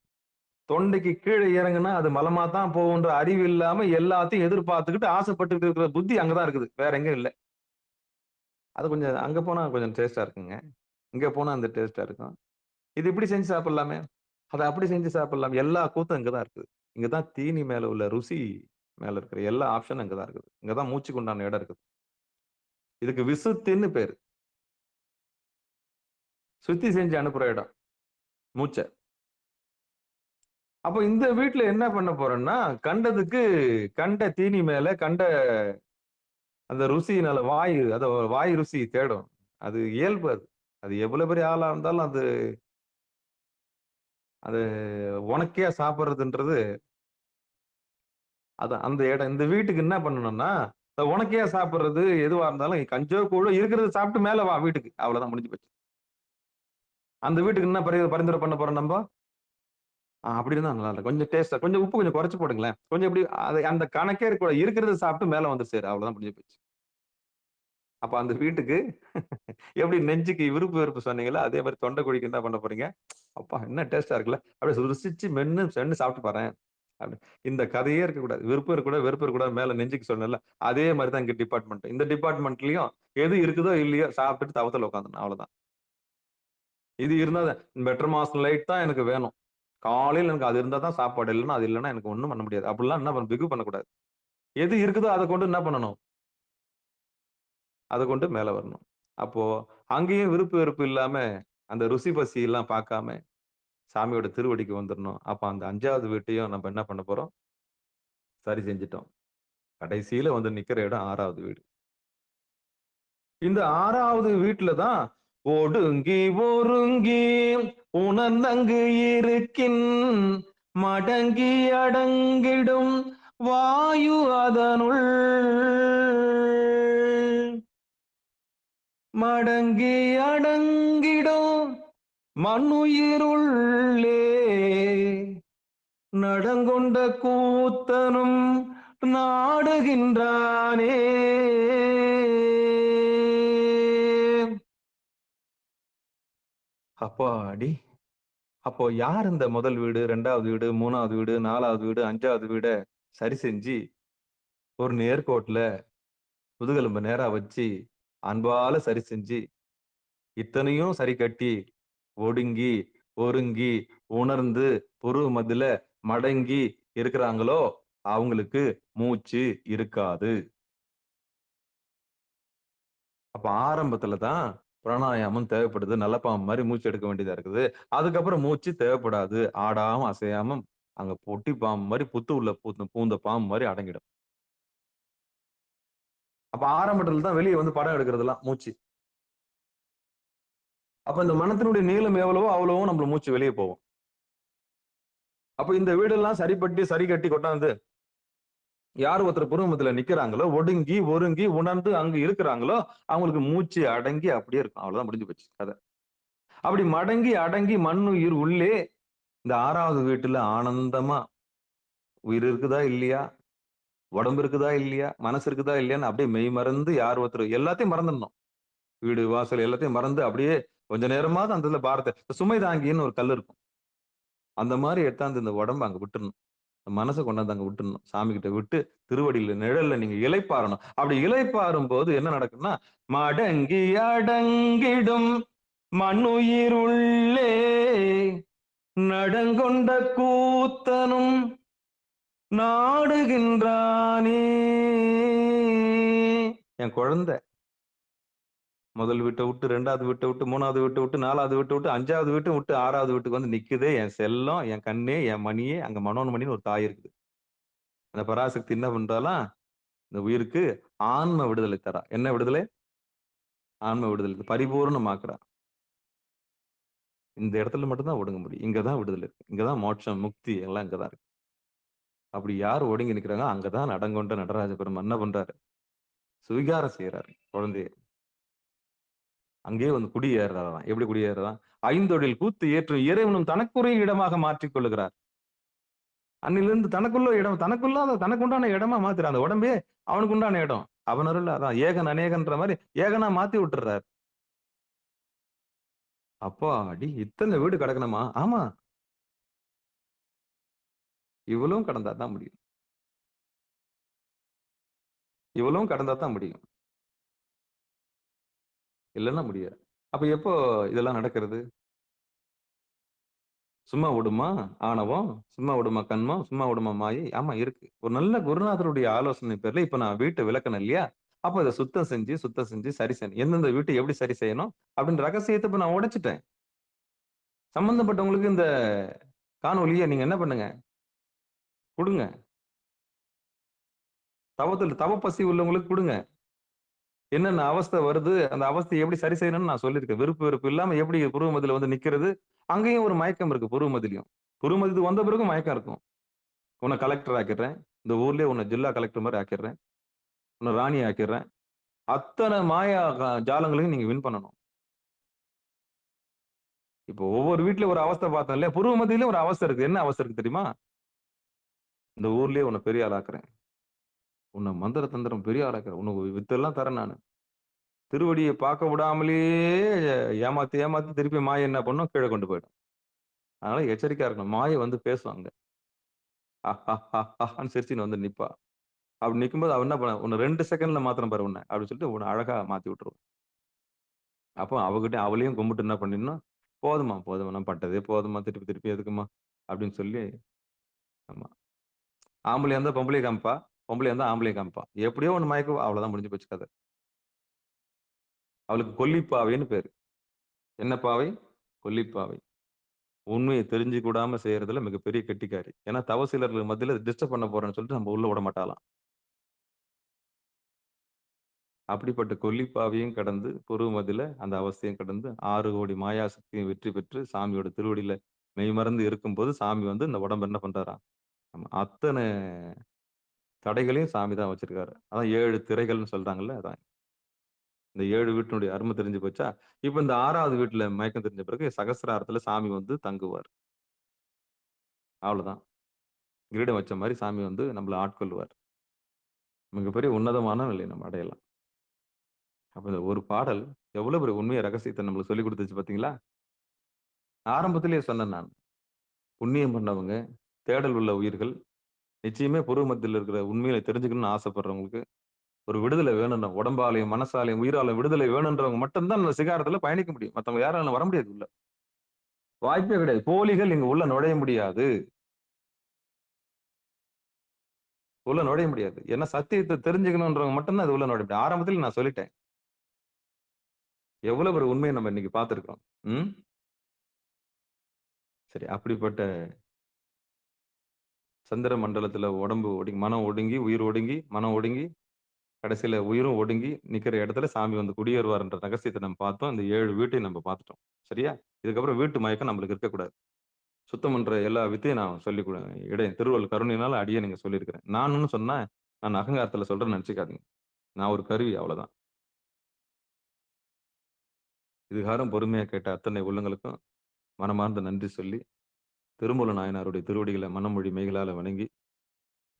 தொண்டைக்கு கீழே இறங்குனா அது மலமா தான் போகுன்ற அறிவு இல்லாம எல்லாத்தையும் எதிர்பார்த்துக்கிட்டு ஆசைப்பட்டுட்டு இருக்கிற புத்தி அங்கதான் இருக்குது. வேற எங்கயும் இல்ல. அது கொஞ்சம் அங்க போனா கொஞ்சம் டேஸ்டா இருக்குங்க. இங்க போனா அந்த டேஸ்டா இருக்கும். இது இப்படி செஞ்சு சாப்பிடலாமே, அதை அப்படி செஞ்சு சாப்பிடலாம். எல்லா கூத்தும் இங்கதான் இருக்குது. இங்கதான் தீனி மேல உள்ள ருசி மேல இருக்கிற எல்லா ஆப்ஷனும் இங்கதான் இருக்குது. இங்கதான் மூச்சுக்கு உண்டான இடம் இருக்குது. இதுக்கு விசுத்தின்னு பேரு. சுத்தி செஞ்சு அனுப்புற இடம் மூச்ச. அப்ப இந்த வீட்டுல என்ன பண்ண போறேன்னா, கண்டதுக்கு கண்ட தீனி மேல கண்ட அந்த ருசியினால வாய் ருசி தேடும். அது இயல்பு அது. அது எவ்வளவு பெரிய ஆளா இருந்தாலும் அது அது உனக்கே சாப்பிடுறதுன்றது அதான் அந்த இடம். இந்த வீட்டுக்கு என்ன பண்ணணும்னா, உனக்கே சாப்பிடுறது எதுவா இருந்தாலும் கஞ்சோ கூழோ இருக்கிறத சாப்பிட்டு மேல வா வீட்டுக்கு. அவ்வளவுதான், முடிஞ்சு போச்சு. அந்த வீட்டுக்கு என்ன பரிந்துரை பண்ண போறோம் நம்ம? அப்படி இருந்தா நல்லா இல்ல. கொஞ்சம் டேஸ்டா கொஞ்சம் உப்பு கொஞ்சம் குறைச்சு போடுங்களேன். கொஞ்சம் எப்படி அந்த கணக்கே இருக்க இருக்கிறத சாப்பிட்டு மேல வந்து சேரு. அவ்வளவுதான், முடிஞ்சு போச்சு. அப்ப அந்த வீட்டுக்கு எப்படி நெஞ்சுக்கு விருப்பு வெறுப்பு சொன்னீங்களோ அதே மாதிரி தொண்டை குழிக்கு என்ன பண்ண போறீங்க? அப்பா என்ன டேஸ்டா இருக்குல்ல, அப்படியே ருசிச்சு மென்னு சாப்பிட்டு பாறேன். அப்படி இந்த கதையே இருக்கக்கூடாது. விருப்பம் இருக்கக்கூடாது, வெறுப்பு இருக்கக்கூடாது. மேல நெஞ்சுக்கு சொன்னேன்ல, அதே மாதிரி தான் இங்க டிபார்ட்மெண்ட். இந்த டிபார்ட்மெண்ட்லயும் எது இருக்குதோ இல்லையோ சாப்பிட்டுட்டு தவத்துல உட்காந்துடணும். அவ்வளவுதான். இது இருந்தா பெட்டர் மாஸ் லைட் தான் எனக்கு வேணும். காலையில எனக்கு அது இருந்தா தான் சாப்பாடு. இல்லைன்னா அது இல்லைன்னா எனக்கு ஒண்ணும் பண்ண முடியாது. அப்படிலாம் என்ன பிகு பண்ணக்கூடாது. எது இருக்குதோ அதை கொண்டு என்ன பண்ணணும்? அதை கொண்டு மேல வரணும். அப்போ அங்கேயும் விருப்பு வெறுப்பு இல்லாம அந்த ருசி பசி எல்லாம் பார்க்காம சாமியோட திருவடிக்கு வந்துடணும். அப்ப அந்த 5வது வீட்டையும் நம்ம என்ன பண்ண போறோம்? சரி செஞ்சுட்டோம். கடைசியில வந்து நிக்கிற இடம் 6வது வீடு. இந்த 6வது வீட்டுல தான் ஒடுங்கி ஒருங்கி உணர்ந்தங்கு இருக்கின் மடங்கி அடங்கிடும் வாயு அதனுள் மடங்கி அடங்கிடும் மண்ணுயிருள்ளே நடங்கொண்ட கூத்தனும் நாடுகின்றானே. அப்பாடி. அப்போ யார் இந்த முதல் வீடு, 2வது வீடு, 3வது வீடு, 4வது வீடு, 5வது வீட சரி செஞ்சு ஒரு நேர்கோட்டுல முதுகெலும்பு நேரா வச்சு அன்பால சரி செஞ்சு இத்தனையும் சரி கட்டி ஒடுங்கி ஒருங்கி உணர்ந்து புரு மதுல மடங்கி இருக்கிறாங்களோ அவங்களுக்கு மூச்சு இருக்காது. அப்ப ஆரம்பத்துல தான் பிராணாயாமம் தேவைப்படுது. நல்ல பாம்பு மாதிரி மூச்சு எடுக்க வேண்டியதா இருக்குது. அதுக்கப்புறம் மூச்சு தேவைப்படாது. ஆடாம அசையாம அங்க பொட்டி பாம்பு மாதிரி புத்து உள்ள பூந்த பாம்பு மாதிரி அடங்கிடும். அப்ப ஆரம்பத்துல தான் வெளியே வந்து படம் எடுக்கிறதுலாம் மூச்சு. அப்ப இந்த மனத்தினுடைய நீளம் எவ்வளவோ அவ்வளவோ நம்ம மூச்சு வெளியே போகும். அப்ப இந்த வீடெல்லாம் சரி கட்டி கொண்டாந்து யார் ஒருத்தர் புருவமத்துல நிக்கிறாங்களோ, ஒடுங்கி ஒருங்கி உணர்ந்து அங்க இருக்கிறாங்களோ அவங்களுக்கு மூச்சு அடங்கி அப்படியே இருக்கும். அவ்வளவுதான், முடிஞ்சு போச்சு கதை. அப்படி மடங்கி அடங்கி மண்ணுயிர் உள்ளே இந்த 6வது வீட்டுல ஆனந்தமா உயிர் இருக்குதா இல்லையா, உடம்பு இருக்குதா இல்லையா, மனசு இருக்குதா இல்லையான்னு அப்படியே மெய் மறந்து யார் ஒருத்தர் எல்லாத்தையும் மறந்துடணும். வீடு வாசல் எல்லாத்தையும் மறந்து அப்படியே கொஞ்ச நேரமாவது அந்த இதுல பாரத்தை சுமை தாங்கின்னு ஒரு கல் இருக்கும். அந்த மாதிரி எடுத்தாந்து இந்த உடம்பு அங்க விட்டுறணும். மனசை கொண்டாந்து அங்க விட்டுறணும். சாமி கிட்ட விட்டு திருவடியில நிழல்ல நீங்க இளைப்பாறணும். அப்படி இளைப்பாறும் போது என்ன நடக்கும்னா, மடங்கி அடங்கிடும் மண்ணுயிர் உள்ளே நடங்கொண்ட கூத்தனும் நாடுகின்றானே. என் குழந்தை முதல் வீட்டை விட்டு 2வது வீட்டை விட்டு 3வது வீட்டை விட்டு 4வது வீட்டை விட்டு 5வது வீட்டை விட்டு 6வது வீட்டுக்கு வந்து நிக்குதே என் செல்லம், என் கண்ணே, என் மணியே. அங்க மனோன்மணின்னு ஒரு தாய் இருக்குது. அந்த பராசக்தி என்ன பண்றாலாம், இந்த உயிருக்கு ஆன்ம விடுதலை தரா. என்ன விடுதலை? ஆன்ம விடுதலை பரிபூர்ணமாக்குறா. இந்த இடத்துல மட்டும்தான் ஒடுங்க முடியும். இங்கதான் விடுதலை இருக்கு. இங்கதான் மோட்சம் முக்தி எல்லாம் இங்கதான் இருக்கு. அப்படி யார் ஒடுங்கி நிக்கிறாங்க அங்கதான் நடங்கொண்ட நடராஜ பெருமான் என்ன பண்றாரு? சுவிகாரம் செய்யறாரு குழந்தைய. அங்கேயே வந்து குடியேறாராம். எப்படி குடியேறான்? 5 கூத்து ஏற்றும் இறைவனும் தனக்குரிய இடமாக மாற்றிக் கொள்ளுகிறார். அன்னிலிருந்து தனக்குள்ள இடம், தனக்குள்ளாத தனக்கு உண்டான இடமா மாத்துற அந்த உடம்பே அவனுக்கு உண்டான இடம். அவன் அருள் அதான் ஏகன் அநேகன்ற மாதிரி ஏகனா மாத்தி விட்டுறாரு. அப்பா அடி இத்தனை வீடு கிடக்கணுமா? ஆமா, இவளும் கடந்தா தான் முடியும். இவளும் கடந்தா தான் முடியும். இல்லைன்னா முடியாது. அப்ப எப்போ இதெல்லாம் நடக்கிறது? சும்மா விடுமா ஆணவம்? சும்மா விடுமா கண்மம்? சும்மா விடுமா மாயை? ஆமா இருக்கு. ஒரு நல்ல குருநாதருடைய ஆலோசனை பேர்ல இப்ப நான் வீட்டை விளக்கணும் இல்லையா? அப்ப இதை சுத்தம் செஞ்சு சரி செய்யணும். எந்தெந்த வீட்டை எப்படி சரி செய்யணும் அப்படின்னு ரகசியத்தை இப்ப நான் உடைச்சிட்டேன். சம்பந்தப்பட்டவங்களுக்கு இந்த காணொலியை நீங்க என்ன பண்ணுங்க, கொடுங்க. தவப்பசி உள்ளவங்களுக்கு கொடுங்க. என்னென்ன அவஸ்தை வருது, அந்த அவஸ்தையை எப்படி சரி செய்யணும்னு நான் சொல்லியிருக்கேன். விருப்பு வெறுப்பு இல்லாம எப்படி புருவ மத்தியில வந்து நிக்கிறது. அங்கேயும் ஒரு மயக்கம் இருக்கு புருவ மத்தியிலையும். புருவ மத்தியத்துக்கு வந்த பிறகும் மயக்கம் இருக்கும். உன்னை கலெக்டர் ஆக்கிடுறேன், இந்த ஊர்லயே உன்னை ஜில்லா கலெக்டர் மாதிரி ஆக்கிடுறேன், உன்னை ராணி ஆக்கிடுறேன். அத்தனை மாயா ஜாலங்களையும் நீங்க வின் பண்ணணும். இப்போ ஒவ்வொரு வீட்டுல ஒரு அவஸ்தை பார்த்தோம் இல்லையா? புருவ மத்தியில ஒரு அவஸ்தை இருக்கு. என்ன அவஸ்தை இருக்கு தெரியுமா? இந்த ஊர்லயே உன்னை பெரிய ஆளாக்குறேன், உன்னை மந்திர தந்திரம் பெரிய ஆளாக்குறேன், உனக்கு வித்தெல்லாம் தரேன் நானு. திருவடியை பார்க்க விடாமலேயே ஏமாத்தி ஏமாத்தி திருப்பி மாயை என்ன பண்ணும், கீழே கொண்டு போயிடும். அதனால எச்சரிக்கையா இருக்கணும். மாயை வந்து பேசுவாங்க, சிரிச்சின்னு வந்து நிப்பா. அப்படி நிக்கும்போது அவ என்ன பண்ண, உன்னை 2 செகண்ட்ல மாத்திரம் பாரு உன்னை அப்படின்னு சொல்லிட்டு உன்னை அழகா மாத்தி விட்டுருவோம். அப்போ அவகிட்ட அவளையும் கும்பிட்டு என்ன பண்ணிடணும், போதுமா போதுமா நான் பட்டதே போதுமா, திருப்பி திருப்பி எதுக்குமா அப்படின்னு சொல்லி. ஆமா, ஆம்பளையா இருந்தா பொம்பளையை காமிப்பா, பொம்பளையா இருந்தா ஆம்பளையை காமிப்பா. எப்படியோ ஒண்ணு மயக்கம், அவ்வளவுதான் முடிஞ்சு போச்சு கதை. அவளுக்கு கொல்லிப்பாவைன்னு பேரு. என்ன பாவை? கொல்லிப்பாவை. உண்மையை தெரிஞ்சு கூடாம செய்யறதுல மிகப்பெரிய கெட்டிக்காரி. ஏன்னா தவசீலர்கள் மத்தியில டிஸ்டர்ப் பண்ண போறேன்னு சொல்லிட்டு நம்ம உள்ள விட மாட்டாளாம். அப்படிப்பட்ட கொல்லிப்பாவையும் கடந்து புருவ மத்தியில அந்த அவஸ்தையும் கடந்து 6 கோடி மாயா சக்தியும் வெற்றி பெற்று சாமியோட திருவடியில மெய்மறந்து இருக்கும்போது சாமி வந்து இந்த உடம்பு என்ன பண்றாராம்? ஆமா, அத்தனை தடைகளையும் சாமி தான் வச்சிருக்காரு. அதான் 7 திரைகள்னு சொல்றாங்கல்ல, அதான். இந்த 7 வீட்டினுடைய அருமை தெரிஞ்சு போச்சா? இப்ப இந்த 6வது வீட்டுல மயக்கம் தெரிஞ்ச பிறகு சகஸ்ராரத்துல சாமி வந்து தங்குவார். அவ்வளவுதான். கிரீடம் வச்ச மாதிரி சாமி வந்து நம்மள ஆட்கொள்வார். மிகப்பெரிய உன்னதமான நிலை நம்ம அடையலாம். அப்ப இந்த ஒரு பாடல் எவ்வளவு பெரிய உண்மைய ரகசியத்தை நம்மளுக்கு சொல்லிக் கொடுத்துச்சு பாத்தீங்களா? ஆரம்பத்திலேயே சொன்னேன் நான். புண்ணியம் பண்ணவங்க, தேடல் உள்ள உயிர்கள், நிச்சயமே புருவ மத்தியில இருக்கிற உண்மைகளை தெரிஞ்சுக்கணும்னு ஆசைப்படுறவங்களுக்கு ஒரு விடுதலை வேணும்னா, உடம்பாலையும் மனசாலையும் உயிராலையும் விடுதலை வேணுன்றவங்க மட்டும்தான் அந்த சிகாரத்துல பயணிக்க முடியும். மத்தவங்க யாராலும் வர முடியாது உள்ள. வாய்ப்பே கிடையாது. போலிகள் இங்க உள்ள நுழைய முடியாது. உள்ள நுழைய முடியாது. ஏன்னா சத்தியத்தை தெரிஞ்சுக்கணுன்றவங்க மட்டும்தான் அது உள்ள நுழைய முடியும். ஆரம்பத்துல நான் சொல்லிட்டேன். எவ்வளவு ஒரு உண்மையை நம்ம இன்னைக்கு பார்த்திருக்கிறோம். ம். சரி, அப்படிப்பட்ட சந்திர மண்டலத்துல உடம்பு ஒடுங்கி, மனம் ஒடுங்கி, உயிர் ஒடுங்கி, மனம் ஒடுங்கி, கடைசியில உயிரும் ஒடுங்கி நிக்கிற இடத்துல சாமி வந்து குடியேறுவார்ன்ற ரகசியத்தை நம்ம பார்த்தோம். இந்த 7 வீட்டையும் நம்ம பார்த்துட்டோம். சரியா? இதுக்கப்புறம் வீட்டு மயக்கம் நம்மளுக்கு இருக்கக்கூடாது. சுத்தம் பண்ற எல்லா வித்தையும் நான் சொல்லிக் திருவள்ளுவர் கருணையினால அடியேன் சொல்லியிருக்கிறேன். நானுன்னு சொன்னா நான் அகங்காரத்துல சொல்றேன்னு நினைச்சுக்காதீங்க. நான் ஒரு கருவி, அவ்வளவுதான். இதுகாரம் பொறுமையா கேட்ட அத்தனை உள்ளங்களுக்கும் மனமார்ந்த நன்றி சொல்லி, திருமூல நாயனாருடைய திருவடிகளை மனமொழி மெய்களால வணங்கி,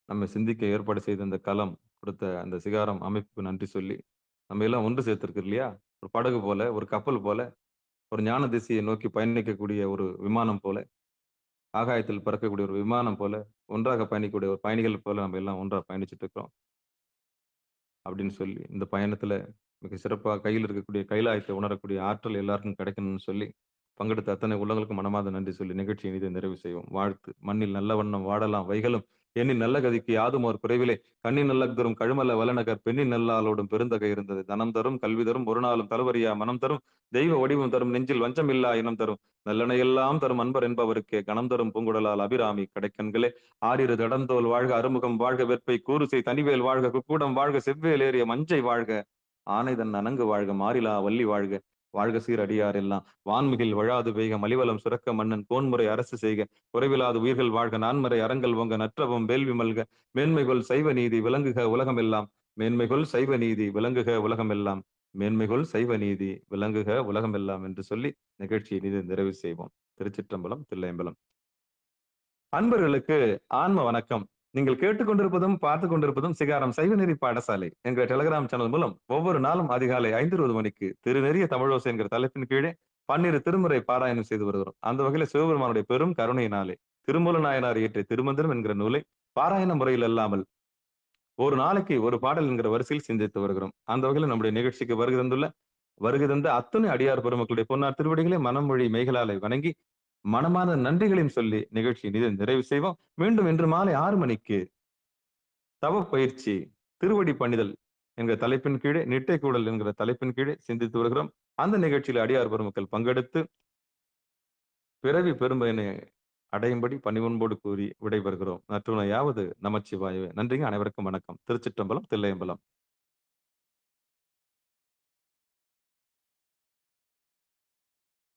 நம்ம சிந்திக்க ஏற்பாடு செய்த இந்த களம் கொடுத்த அந்த சிகாரம் அமைப்புக்கு நன்றி சொல்லி, நம்ம எல்லாம் ஒன்று சேர்த்திருக்கு இல்லையா? ஒரு படகு போல, ஒரு கப்பல் போல, ஒரு ஞான திசையை நோக்கி பயணிக்கக்கூடிய ஒரு விமானம் போல, ஆகாயத்தில் பறக்கக்கூடிய ஒரு விமானம் போல, ஒன்றாக பயணிக்கக்கூடிய ஒரு பயணிகள் போல நம்ம எல்லாம் ஒன்றா பயணிச்சுட்டு இருக்கிறோம். அப்படின்னு சொல்லி, இந்த பயணத்துல மிக சிறப்பா கையில் இருக்கக்கூடிய கைலாயத்தை உணரக்கூடிய ஆற்றல் எல்லாருக்கும் கிடைக்கணும்னு சொல்லி, பங்கெடுத்த அத்தனை உள்ளங்களுக்கும் மனமார்ந்த நன்றி சொல்லி நிகழ்ச்சியை இனிதே நிறைவு செய்வோம். வாழ்த்து. மண்ணில் நல்ல வண்ணம் வாடலாம் வைகளும், எண்ணின் நல்ல கதிக்கு யாதும் ஓர் குறைவிலே, கண்ணின் நல்லக்தரும் கழுமல்ல வளநகர், பெண்ணின் நல்லாளோடும் பெருந்தகை இருந்தது. தனம் தரும், கல்வி தரும், ஒரு நாளும் தழுவறியா மனம் தரும், தெய்வ வடிவம் தரும், நெஞ்சில் வஞ்சமில்லா இனம் தரும், நல்லெண்ணெயெல்லாம் தரும் அன்பர் என்பவருக்கே கணம் தரும் பூங்குழலால் அபிராமி கடைக்கண்களே. ஆறிரு தடந்தோல் வாழ்க, அறுமுகம் வாழ்க, வெற்பை கூறுசை தனிவேல் வாழ்க, குக்கூடம் வாழ்க, செவ்வேல் ஏறிய மஞ்சை வாழ்க, ஆனைதன் அணங்கு வாழ்க, மாறிலா வள்ளி வாழ்க, வாழ்க சீர் அடியார் எல்லாம் வான்மிகில் வழாது பெய்க, மலிவலம் சுரக்க மன்னன் கோன்முறை அரசு செய்க, குறைவிலாது உயிர்கள் வாழ்க, நான்மறை அறங்கள் ஓங்க, நற்றவம் வேள்வி மல்க, மேன்மைகொள் சைவ நீதி விளங்குக உலகமெல்லாம், மேன்மைகொள் சைவ நீதி விளங்குக உலகமெல்லாம், மேன்மைகொள் சைவ நீதி விளங்குக உலகமெல்லாம் என்று சொல்லி நிகழ்ச்சியை நிறைவு செய்வோம். திருச்சிற்றம்பலம், தில்லையம்பலம். அன்பர்களுக்கு ஆன்ம வணக்கம். நீங்கள் கேட்டுக்கொண்டிருப்பதும் பார்த்து கொண்டிருப்பதும் சிகாரம் சைவநெறி பாடசாலை என்கிற டெலிகிராம் சேனல் மூலம் ஒவ்வொரு நாளும் அதிகாலை 5:20 மணிக்கு திருநெறிய தமிழோசை என்கிற தலைப்பின் கீழே 12 திருமுறை பாராயணம் செய்து வருகிறோம். அந்த வகையில சிவபெருமானுடைய பெரும் கருணையினாலே திருமூல நாயனார் இயற்றிய திருமந்திரம் என்கிற நூலை பாராயண முறையில் அல்லாமல் ஒரு நாளைக்கு ஒரு பாடல் என்கிற வரிசையில் சிந்தித்து வருகிறோம். அந்த வகையில் நம்முடைய நிகழ்ச்சிக்கு வருகை தந்த அத்தனை அடியார் பெருமக்களுடைய பொன்னார் திருவடிகளை மனமொழி மெய்களாலை வணங்கி மனமார்ந்த நன்றிகளையும் சொல்லி நிகழ்ச்சி நிறைவு செய்வோம். மீண்டும் இன்று மாலை 6 மணிக்கு தவ பயிற்சி திருவடி பணிதல் என்கிற தலைப்பின் கீழே நிட்டை கூடல் என்கிற தலைப்பின் கீழே சிந்தித்து வருகிறோம். அந்த நிகழ்ச்சியில் அடியார் பெருமக்கள் பங்கெடுத்து பிறவி பெரும்பயனை அடையும்படி பணிவன்போடு கூறி விடைபெறுகிறோம். நற்றுணையாவது நமச்சிவாயவே. நன்றிங்க. அனைவருக்கும் வணக்கம். திருச்சிற்றம்பலம், தில்லையம்பலம்.